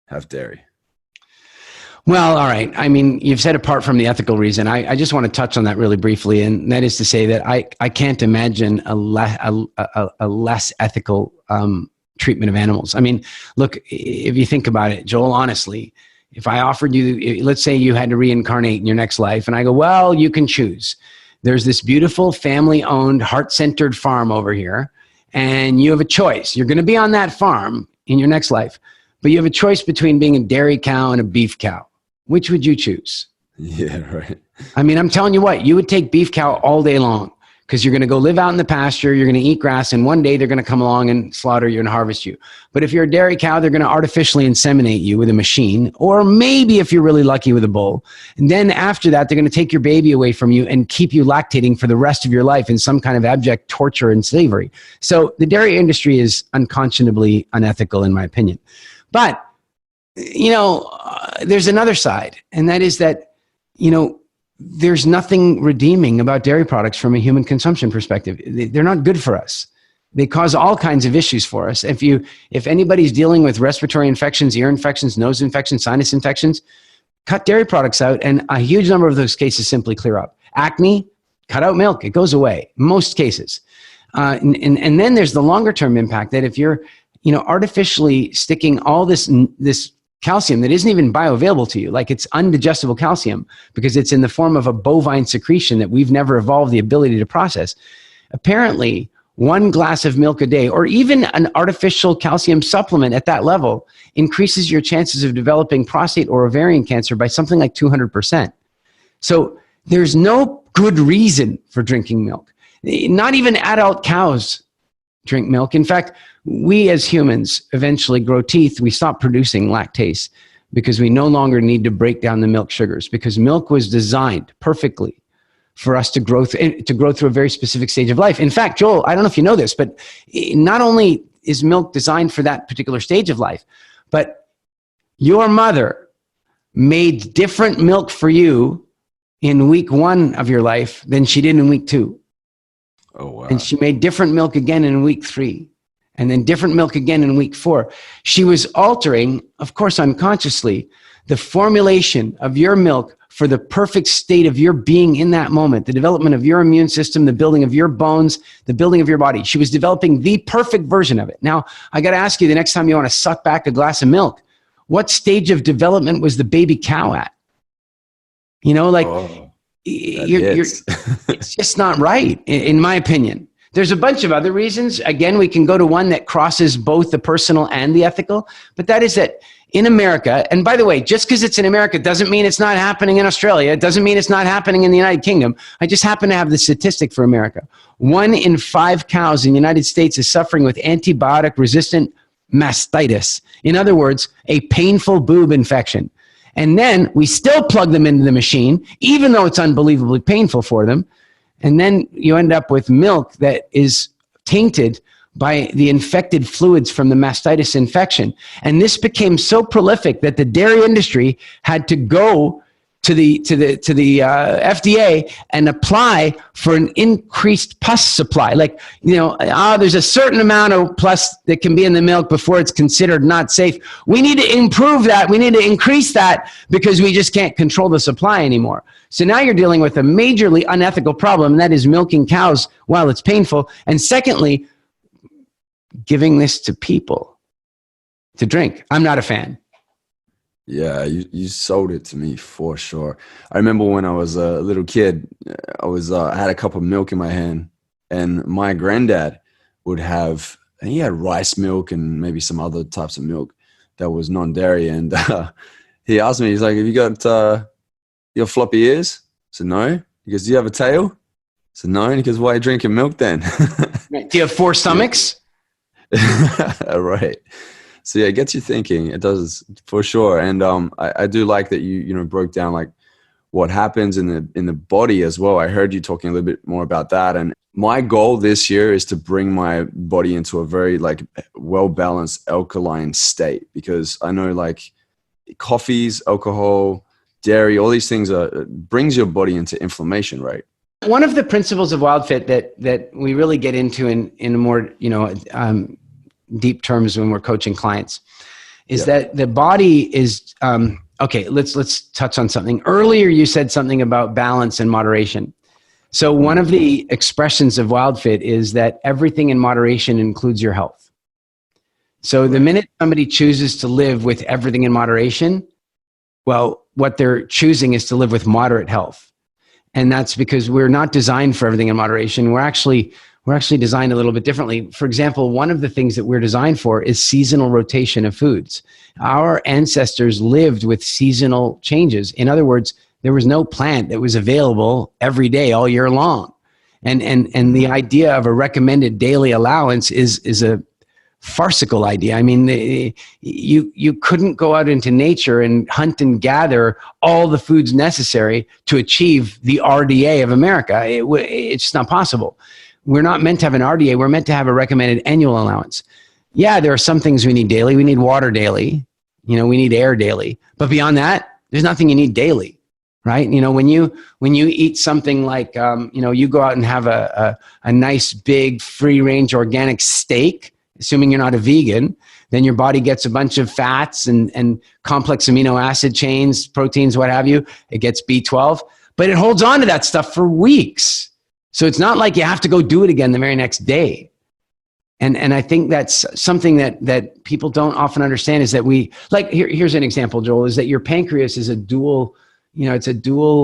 have dairy? Well, all right. I mean, you've said apart from the ethical reason, I just want to touch on that really briefly. And that is to say that I can't imagine a less ethical treatment of animals. I mean, look, if you think about it, Joel, honestly, if I offered you, let's say you had to reincarnate in your next life, and I go, well, you can choose. There's this beautiful family-owned, heart-centered farm over here, and you have a choice. You're going to be on that farm in your next life, but you have a choice between being a dairy cow and a beef cow. Which would you choose? Yeah, right. I mean, I'm telling you what, you would take beef cow all day long because you're going to go live out in the pasture, you're going to eat grass, and one day they're going to come along and slaughter you and harvest you. But if you're a dairy cow, they're going to artificially inseminate you with a machine, or maybe if you're really lucky with a bull. And then after that, they're going to take your baby away from you and keep you lactating for the rest of your life in some kind of abject torture and slavery. So the dairy industry is unconscionably unethical, in my opinion. But, there's another side, and that is that, there's nothing redeeming about dairy products from a human consumption perspective. They're not good for us. They cause all kinds of issues for us. If anybody's dealing with respiratory infections, ear infections, nose infections, sinus infections, cut dairy products out, and a huge number of those cases simply clear up. Acne, cut out milk. It goes away, most cases. And then there's the longer term impact that if you're, artificially sticking all this calcium that isn't even bioavailable to you, like it's undigestible calcium because it's in the form of a bovine secretion that we've never evolved the ability to process. Apparently, 1 glass of milk a day, or even an artificial calcium supplement at that level, increases your chances of developing prostate or ovarian cancer by something like 200%. So there's no good reason for drinking milk. Not even adult cows drink milk. In fact, we as humans eventually grow teeth. We stop producing lactase because we no longer need to break down the milk sugars, because milk was designed perfectly for us to grow through a very specific stage of life. In fact, Joel, I don't know if you know this, but not only is milk designed for that particular stage of life, but your mother made different milk for you in week 1 of your life than she did in week 2. Oh, wow. And she made different milk again in week 3, and then different milk again in week 4. She was altering, of course, unconsciously, the formulation of your milk for the perfect state of your being in that moment, the development of your immune system, the building of your bones, the building of your body. She was developing the perfect version of it. Now, I got to ask you, the next time you want to suck back a glass of milk, what stage of development was the baby cow at? It's just not right, in my opinion. There's a bunch of other reasons. Again, we can go to one that crosses both the personal and the ethical, but that is that in America, and by the way, just because it's in America doesn't mean it's not happening in Australia. It doesn't mean it's not happening in the United Kingdom. I just happen to have the statistic for America. 1 in 5 cows in the United States is suffering with antibiotic-resistant mastitis. In other words, a painful boob infection. And then we still plug them into the machine, even though it's unbelievably painful for them. And then you end up with milk that is tainted by the infected fluids from the mastitis infection. And this became so prolific that the dairy industry had to go to the FDA and apply for an increased pus supply. There's a certain amount of pus that can be in the milk before it's considered not safe. We need to improve that. We need to increase that because we just can't control the supply anymore. So now you're dealing with a majorly unethical problem, and that is milking cows while it's painful. And secondly, giving this to people to drink. I'm not a fan. Yeah, you sold it to me for sure. I remember when I was a little kid, I had a cup of milk in my hand, and my granddad would have, and he had rice milk and maybe some other types of milk that was non-dairy. And he asked me, he's like, "Have you got your floppy ears?" I said, "No." He goes, "Do you have a tail?" I said, "No." And he goes, "Why are you drinking milk then?" Do you have 4 stomachs? Right. So yeah, it gets you thinking. It does for sure. And I do like that you broke down like what happens in the body as well. I heard you talking a little bit more about that. And my goal this year is to bring my body into a very like well-balanced alkaline state, because I know like coffees, alcohol, dairy, all these things brings your body into inflammation, right? One of the principles of WildFit that we really get into in a more deep terms when we're coaching clients is that the body is okay. Let's touch on something. Earlier you said something about balance and moderation. So one of the expressions of WildFit is that everything in moderation includes your health. So the minute somebody chooses to live with everything in moderation, well, what they're choosing is to live with moderate health. And that's because we're not designed for everything in moderation. We're actually designed a little bit differently. For example, one of the things that we're designed for is seasonal rotation of foods. Our ancestors lived with seasonal changes. In other words, There was no plant that was available every day all year long. And the idea of a recommended daily allowance is a farcical idea. I mean, you couldn't go out into nature and hunt and gather all the foods necessary to achieve the RDA of America. It's just not possible. We're not meant to have an RDA. We're meant to have a recommended annual allowance. Yeah, there are some things we need daily. We need water daily. We need air daily. But beyond that, there's nothing you need daily, right? When you eat something like, you go out and have a nice, big, free-range organic steak, assuming you're not a vegan, then your body gets a bunch of fats and complex amino acid chains, proteins, what have you. It gets B12, but it holds on to that stuff for weeks. So it's not like you have to go do it again the very next day. And I think that's something that people don't often understand, is that here's an example, Joel, is that your pancreas is a dual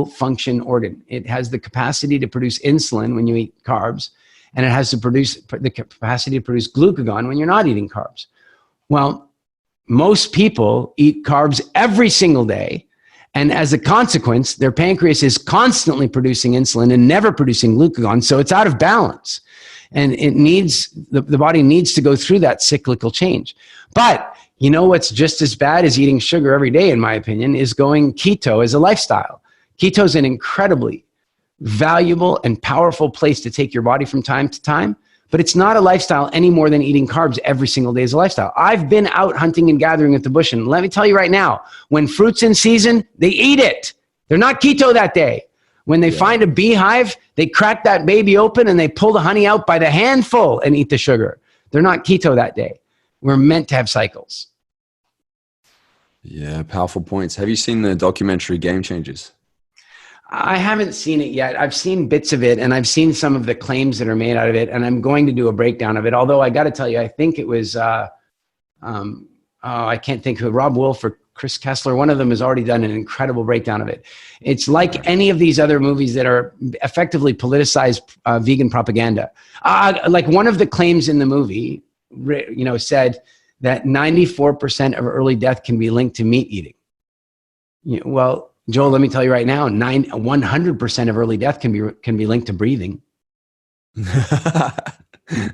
function organ. It has the capacity to produce insulin when you eat carbs, and it has the capacity to produce glucagon when you're not eating carbs. Well, most people eat carbs every single day, and as a consequence, their pancreas is constantly producing insulin and never producing glucagon, so it's out of balance. And the body needs to go through that cyclical change. But what's just as bad as eating sugar every day, in my opinion, is going keto as a lifestyle. Keto is an incredibly valuable and powerful place to take your body from time to time, but it's not a lifestyle any more than eating carbs every single day is a lifestyle. I've been out hunting and gathering at the bush, and let me tell you right now, when fruit's in season, they eat it. They're not keto that day. When they find a beehive, they crack that baby open and they pull the honey out by the handful and eat the sugar. They're not keto that day. We're meant to have cycles. Yeah, powerful points. Have you seen the documentary Game Changers? I haven't seen it yet. I've seen bits of it, and I've seen some of the claims that are made out of it, and I'm going to do a breakdown of it. Although I got to tell you, I think it was, I can't think of Rob Wolf or Chris Kessler. One of them has already done an incredible breakdown of it. It's like any of these other movies that are effectively politicized vegan propaganda. Like one of the claims in the movie, said that 94% of early death can be linked to meat eating. Well, Joel, let me tell you right now, 100% of early death can be linked to breathing.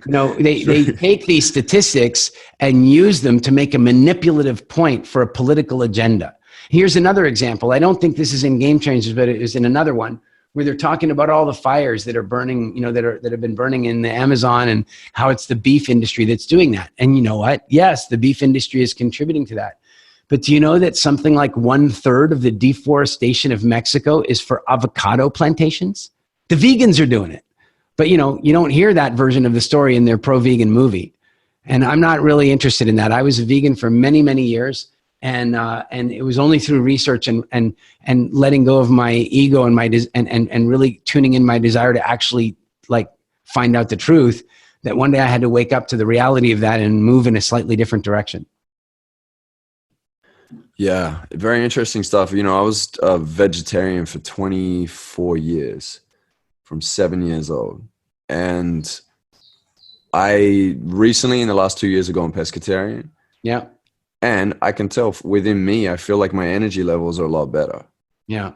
They take these statistics and use them to make a manipulative point for a political agenda. Here's another example. I don't think this is in Game Changers, but it is in another one where they're talking about all the fires that are burning, that have been burning in the Amazon, and how it's the beef industry that's doing that. And you know what? Yes, the beef industry is contributing to that. But do you know that something like 1/3 of the deforestation of Mexico is for avocado plantations? The vegans are doing it. But, you don't hear that version of the story in their pro-vegan movie. And I'm not really interested in that. I was a vegan for many, many years. And it was only through research and letting go of my ego and really tuning in my desire to actually find out the truth, that one day I had to wake up to the reality of that and move in a slightly different direction. Yeah, very interesting stuff. I was a vegetarian for 24 years. From 7 years old. And I recently, in the last 2 years, have gone pescatarian. Yeah. And I can tell within me, I feel like my energy levels are a lot better. Yeah.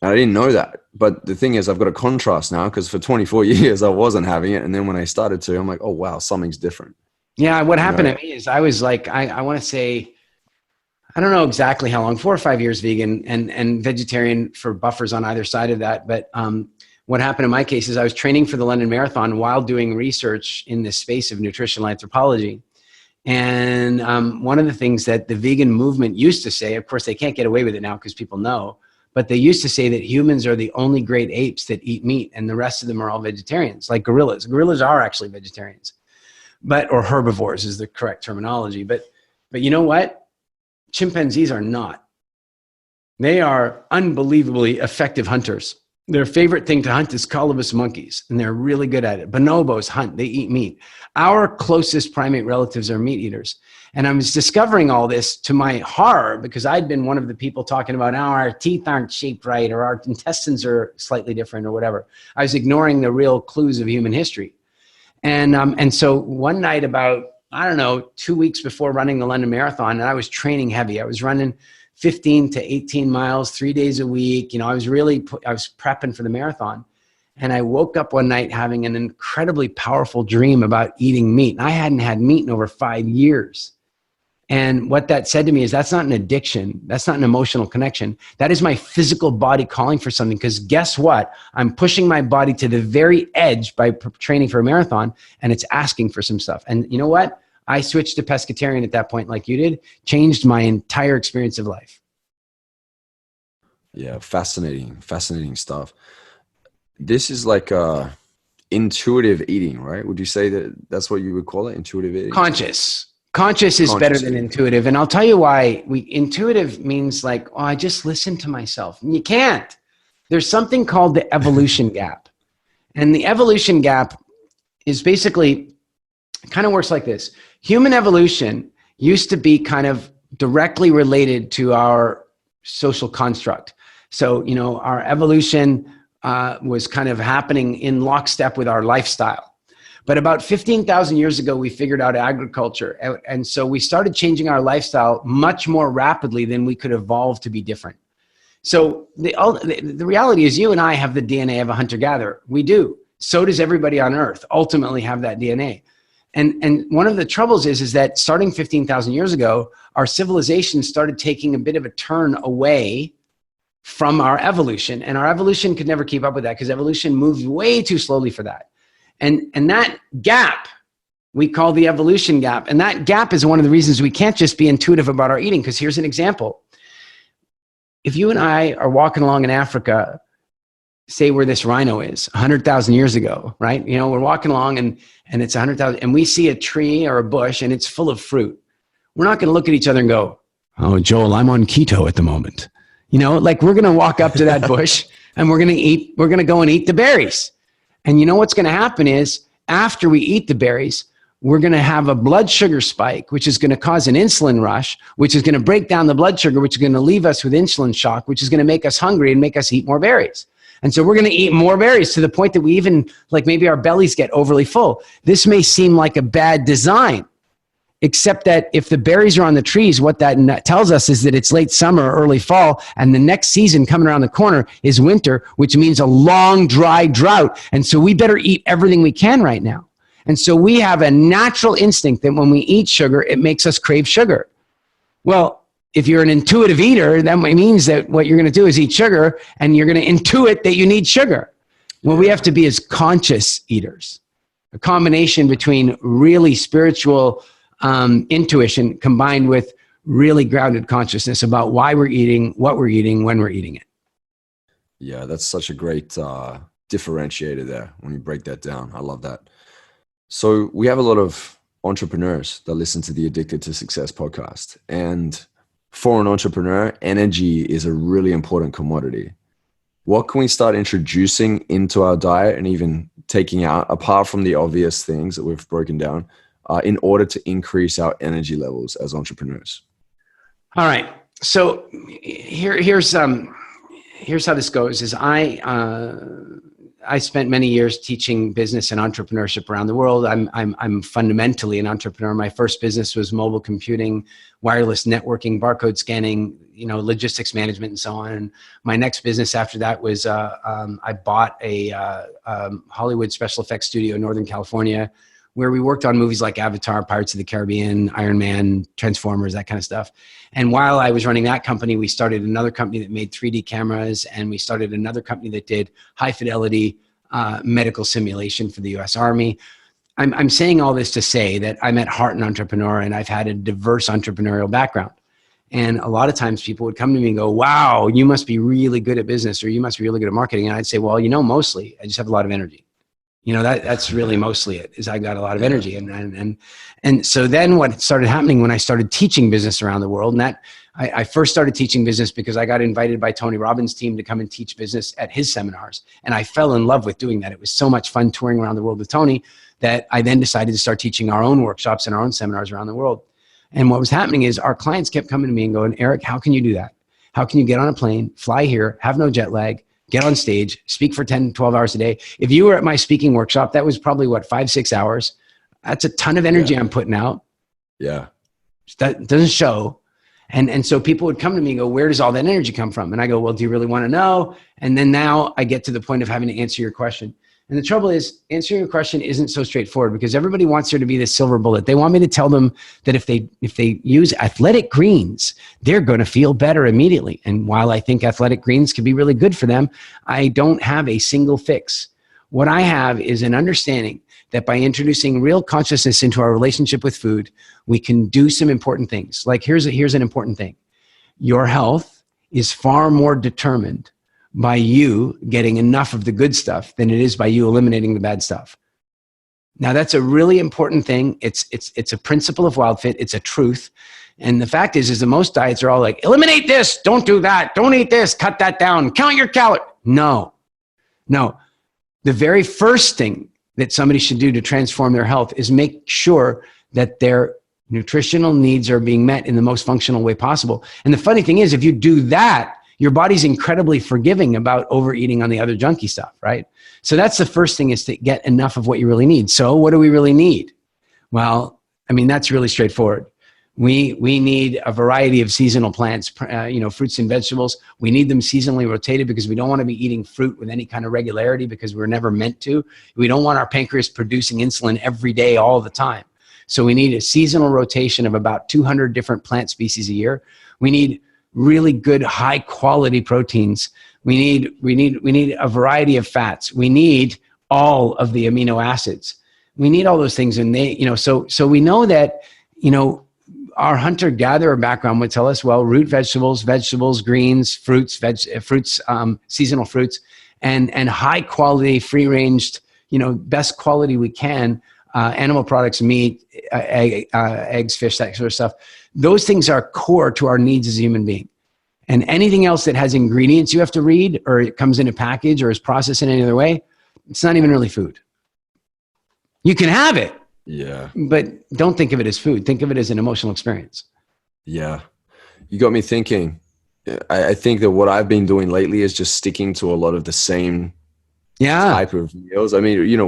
And I didn't know that. But the thing is, I've got a contrast now, because for 24 years, I wasn't having it. And then when I started to, I'm like, oh, wow, something's different. Yeah. What happened to me is I was like, I want to say, I don't know exactly how long, 4 or 5 years vegan and vegetarian for buffers on either side of that. But, what happened in my case is I was training for the London Marathon while doing research in this space of nutritional anthropology. And one of the things that the vegan movement used to say, of course, they can't get away with it now because people know, but they used to say that humans are the only great apes that eat meat, and the rest of them are all vegetarians, like gorillas. Gorillas are actually vegetarians, or herbivores is the correct terminology. But you know what? Chimpanzees are not. They are unbelievably effective hunters. Their favorite thing to hunt is colobus monkeys, and they're really good at it. Bonobos hunt, they eat meat. Our closest primate relatives are meat eaters. And I was discovering all this to my horror, because I'd been one of the people talking about, our teeth aren't shaped right, or our intestines are slightly different, or whatever. I was ignoring the real clues of human history. And so one night, about, 2 weeks before running the London Marathon, and I was training heavy. I was running 15 to 18 miles, 3 days a week. I was prepping for the marathon. And I woke up one night having an incredibly powerful dream about eating meat. And I hadn't had meat in over 5 years. And what that said to me is, that's not an addiction. That's not an emotional connection. That is my physical body calling for something. Because guess what? I'm pushing my body to the very edge by training for a marathon, and it's asking for some stuff. And you know what? I switched to pescatarian at that point, like you did, changed my entire experience of life. Yeah, fascinating stuff. This is like intuitive eating, right? Would you say that that's what you would call it, intuitive eating? Conscious is better than intuitive. And I'll tell you why. Intuitive means like, oh, I just listen to myself. And you can't. There's something called the evolution gap. And the evolution gap is basically, kind of works like this. Human evolution used to be kind of directly related to our social construct. So, our evolution was kind of happening in lockstep with our lifestyle. But about 15,000 years ago, we figured out agriculture. And so we started changing our lifestyle much more rapidly than we could evolve to be different. So the reality is, you and I have the DNA of a hunter-gatherer. We do. So does everybody on Earth ultimately have that DNA. And one of the troubles is that starting 15,000 years ago, our civilization started taking a bit of a turn away from our evolution. And our evolution could never keep up with that, because evolution moved way too slowly for that. And that gap we call the evolution gap. And that gap is one of the reasons we can't just be intuitive about our eating. Because here's an example. If you and I are walking along in Africa, say where this rhino is 100,000 years ago, right? We're walking along and it's 100,000, and we see a tree or a bush and it's full of fruit. We're not going to look at each other and go, "Oh, Joel, I'm on keto at the moment." Like we're going to walk up to that bush and we're going to go and eat the berries. And you know what's going to happen is, after we eat the berries, we're going to have a blood sugar spike, which is going to cause an insulin rush, which is going to break down the blood sugar, which is going to leave us with insulin shock, which is going to make us hungry and make us eat more berries. And so we're going to eat more berries to the point that we even, like maybe our bellies get overly full. This may seem like a bad design, except that if the berries are on the trees, what that tells us is that it's late summer or early fall, and the next season coming around the corner is winter, which means a long, dry drought. And so we better eat everything we can right now. And so we have a natural instinct that when we eat sugar, it makes us crave sugar. Well, if you're an intuitive eater, that means that what you're going to do is eat sugar, and you're going to intuit that you need sugar. Well, we have to be as conscious eaters, a combination between really spiritual intuition combined with really grounded consciousness about why we're eating, what we're eating, when we're eating it. Yeah, that's such a great differentiator there when you break that down. I love that. So we have a lot of entrepreneurs that listen to the Addicted to Success podcast. And for an entrepreneur, energy is a really important commodity. What can we start introducing into our diet and even taking out, apart from the obvious things that we've broken down, in order to increase our energy levels as entrepreneurs? All right. So here's how this goes. Is I spent many years teaching business and entrepreneurship around the world. I'm fundamentally an entrepreneur. My first business was mobile computing, wireless networking, barcode scanning, logistics management, and so on. And my next business after that was I bought a Hollywood special effects studio in Northern California, where we worked on movies like Avatar, Pirates of the Caribbean, Iron Man, Transformers, that kind of stuff. And while I was running that company, we started another company that made 3D cameras, and we started another company that did high fidelity medical simulation for the US Army. I'm saying all this to say that I'm at heart an entrepreneur, and I've had a diverse entrepreneurial background. And a lot of times people would come to me and go, "Wow, you must be really good at business, or you must be really good at marketing." And I'd say, "Well, mostly I just have a lot of energy." That's really mostly it, is I got a lot of energy. And so then what started happening when I started teaching business around the world, and that I first started teaching business because I got invited by Tony Robbins' team to come and teach business at his seminars. And I fell in love with doing that. It was so much fun touring around the world with Tony that I then decided to start teaching our own workshops and our own seminars around the world. And what was happening is our clients kept coming to me and going, "Eric, how can you do that? How can you get on a plane, fly here, have no jet lag, get on stage, speak for 10, 12 hours a day?" If you were at my speaking workshop, that was probably 5-6 hours. That's a ton of energy I'm putting out. Yeah. That doesn't show. And so people would come to me and go, where does all that energy come from? And I go, well, do you really want to know? And then now I get to the point of having to answer your question. And the trouble is, answering your question isn't so straightforward because everybody wants there to be this silver bullet. They want me to tell them that if they use athletic greens, they're going to feel better immediately. And while I think athletic greens can be really good for them, I don't have a single fix. What I have is an understanding that by introducing real consciousness into our relationship with food, we can do some important things. Like here's an important thing. Your health is far more determined by you getting enough of the good stuff than it is by you eliminating the bad stuff. Now that's a really important thing. It's a principle of WildFit. It's a truth. And the fact is that most diets are all like, eliminate this, don't do that, don't eat this, cut that down, count your calories. No. The very first thing that somebody should do to transform their health is make sure that their nutritional needs are being met in the most functional way possible. And the funny thing is, if you do that, your body's incredibly forgiving about overeating on the other junky stuff, right? So that's the first thing, is to get enough of what you really need. So what do we really need? Well, I mean, that's really straightforward. We need a variety of seasonal plants, fruits and vegetables. We need them seasonally rotated because we don't want to be eating fruit with any kind of regularity because we're never meant to. We don't want our pancreas producing insulin every day all the time. So we need a seasonal rotation of about 200 different plant species a year. We need really good high quality proteins. We need a variety of fats. We need all of the amino acids. We need all those things. And so we know that, our hunter-gatherer background would tell us, well, root vegetables, greens, fruits, seasonal fruits, and high quality, free-ranged, best quality we can, animal products, meat, eggs, fish, that sort of stuff. Those things are core to our needs as a human being. And anything else that has ingredients you have to read, or it comes in a package or is processed in any other way, it's not even really food. You can have it. Yeah. But don't think of it as food. Think of it as an emotional experience. Yeah. You got me thinking. I think that what I've been doing lately is just sticking to a lot of the same type of meals. I mean,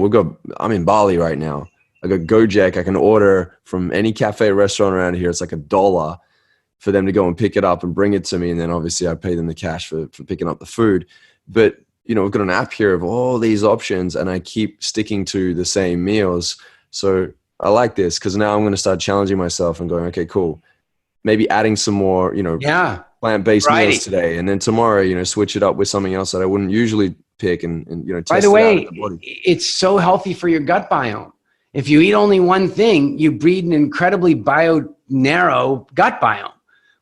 I'm in Bali right now. I got Gojek. I can order from any cafe restaurant around here. It's like $1 for them to go and pick it up and bring it to me. And then obviously I pay them the cash for picking up the food. But, we've got an app here of all these options and I keep sticking to the same meals. So I like this because now I'm going to start challenging myself and going, okay, cool. Maybe adding some more, plant-based meals today. And then tomorrow, switch it up with something else that I wouldn't usually pick and test By the way, it out in the body. It's so healthy for your gut biome. If you eat only one thing, you breed an incredibly narrow gut biome.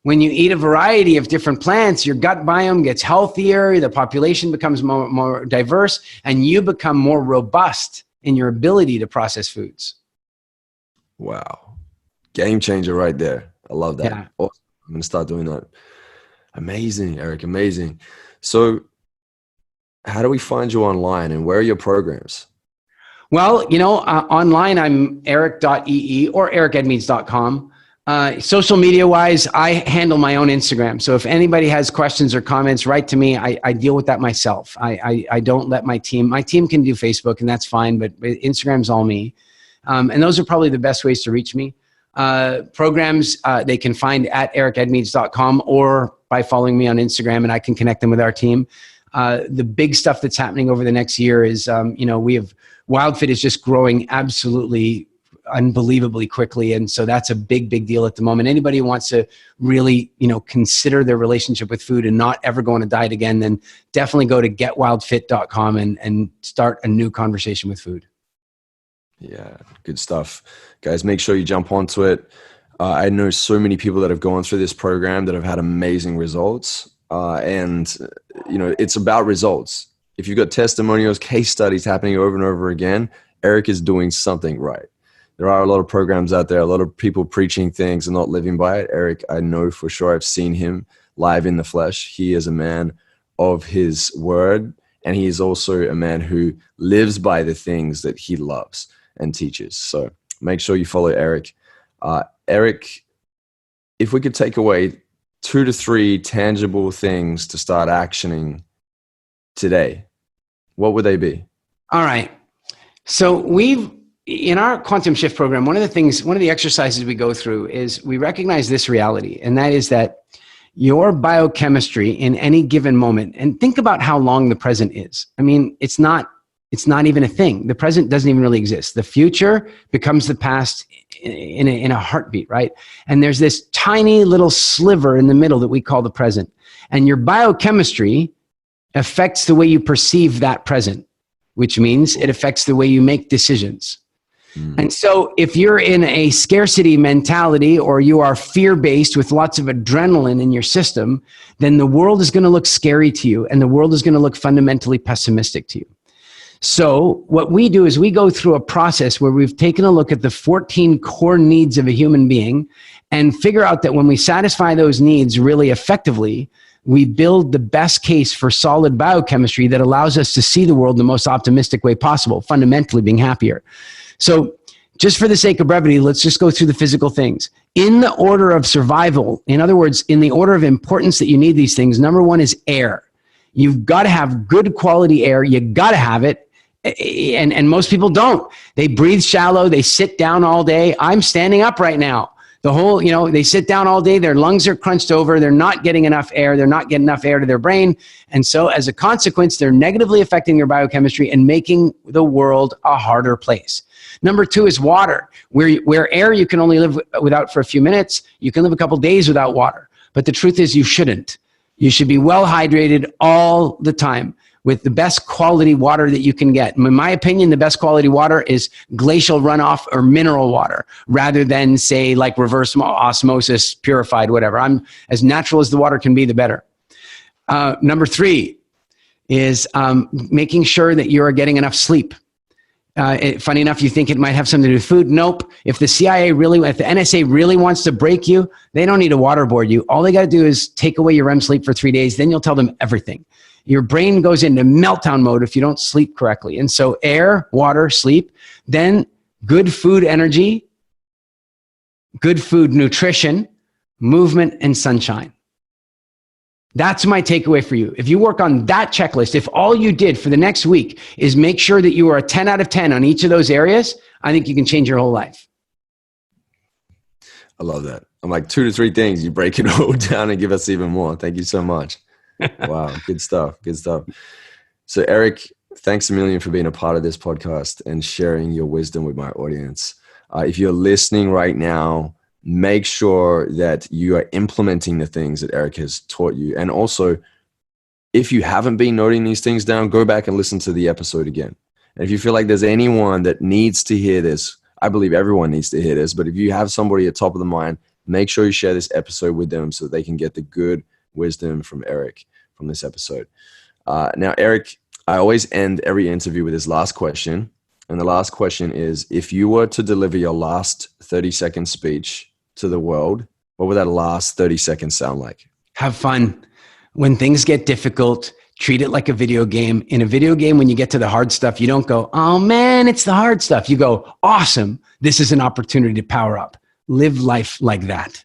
When you eat a variety of different plants, your gut biome gets healthier, the population becomes more diverse, and you become more robust in your ability to process foods. Wow. Game changer right there. I love that. Yeah. Awesome. I'm going to start doing that. Amazing, Eric. Amazing. So how do we find you online and where are your programs? Well, online I'm eric.ee or ericedmeades.com. Social media wise, I handle my own Instagram. So if anybody has questions or comments, write to me. I deal with that myself. I don't let my team can do Facebook and that's fine, but Instagram's all me. And those are probably the best ways to reach me. Programs, they can find at ericedmeades.com or by following me on Instagram and I can connect them with our team. The big stuff that's happening over the next year is, we have WildFit is just growing absolutely unbelievably quickly. And so that's a big, big deal at the moment. Anybody who wants to really, consider their relationship with food and not ever go on a diet again, then definitely go to getwildfit.com and start a new conversation with food. Yeah, good stuff. Guys, make sure you jump onto it. I know so many people that have gone through this program that have had amazing results. And it's about results. If you've got testimonials, case studies happening over and over again, Eric is doing something right. There are a lot of programs out there, a lot of people preaching things and not living by it. Eric, I know for sure, I've seen him live in the flesh. He is a man of his word, and he is also a man who lives by the things that he loves and teaches. So make sure you follow Eric. Eric, if we could take away 2 to 3 tangible things to start actioning today, what would they be? All right. So we've in our quantum shift program, one of the exercises we go through is we recognize this reality, and that is that your biochemistry in any given moment, and think about how long the present is. I mean, it's not even a thing. The present doesn't even really exist. The future becomes the past in a heartbeat, right? And there's this tiny little sliver in the middle that we call the present. And your biochemistry affects the way you perceive that present, which means it affects the way you make decisions. And so if you're in a scarcity mentality or you are fear-based with lots of adrenaline in your system, then the world is going to look scary to you and the world is going to look fundamentally pessimistic to you. So what we do is we go through a process where we've taken a look at the 14 core needs of a human being and figure out that when we satisfy those needs really effectively, we build the best case for solid biochemistry that allows us to see the world the most optimistic way possible, fundamentally being happier. So just for the sake of brevity, let's just go through the physical things. In the order of survival, in other words, in the order of importance that you need these things, number one is air. You've got to have good quality air. You got to have it. And most people don't. They breathe shallow. They sit down all day. I'm standing up right now. They sit down all day. Their lungs are crunched over. They're not getting enough air. They're not getting enough air to their brain. And so as a consequence, they're negatively affecting their biochemistry and making the world a harder place. Number two is water. Where air you can only live without for a few minutes, you can live a couple days without water. But the truth is you shouldn't. You should be well hydrated all the time with the best quality water that you can get. In my opinion, the best quality water is glacial runoff or mineral water rather than, say, like reverse osmosis, purified, whatever. I'm as natural as the water can be, the better. Number three is making sure that you are getting enough sleep. Funny enough, you think it might have something to do with food. Nope. If the NSA really wants to break you, they don't need to waterboard you. All they got to do is take away your REM sleep for 3 days. Then you'll tell them everything. Your brain goes into meltdown mode if you don't sleep correctly. And so air, water, sleep, then good food energy, good food nutrition, movement, and sunshine. That's my takeaway for you. If you work on that checklist, if all you did for the next week is make sure that you are a 10 out of 10 on each of those areas, I think you can change your whole life. I love that. I'm like 2 to 3 things. You break it all down and give us even more. Thank you so much. Wow. Good stuff. Good stuff. So Eric, thanks a million for being a part of this podcast and sharing your wisdom with my audience. If you're listening right now, make sure that you are implementing the things that Eric has taught you. And also, if you haven't been noting these things down, go back and listen to the episode again. And if you feel like there's anyone that needs to hear this, I believe everyone needs to hear this, but if you have somebody at top of the mind, make sure you share this episode with them so they can get the good wisdom from Eric from this episode. Now, Eric, I always end every interview with this last question. And the last question is, if you were to deliver your last 30-second speech to the world, what would that last 30 seconds sound like? Have fun. When things get difficult, treat it like a video game. In a video game, when you get to the hard stuff, you don't go, oh man, it's the hard stuff. You go, awesome. This is an opportunity to power up. Live life like that.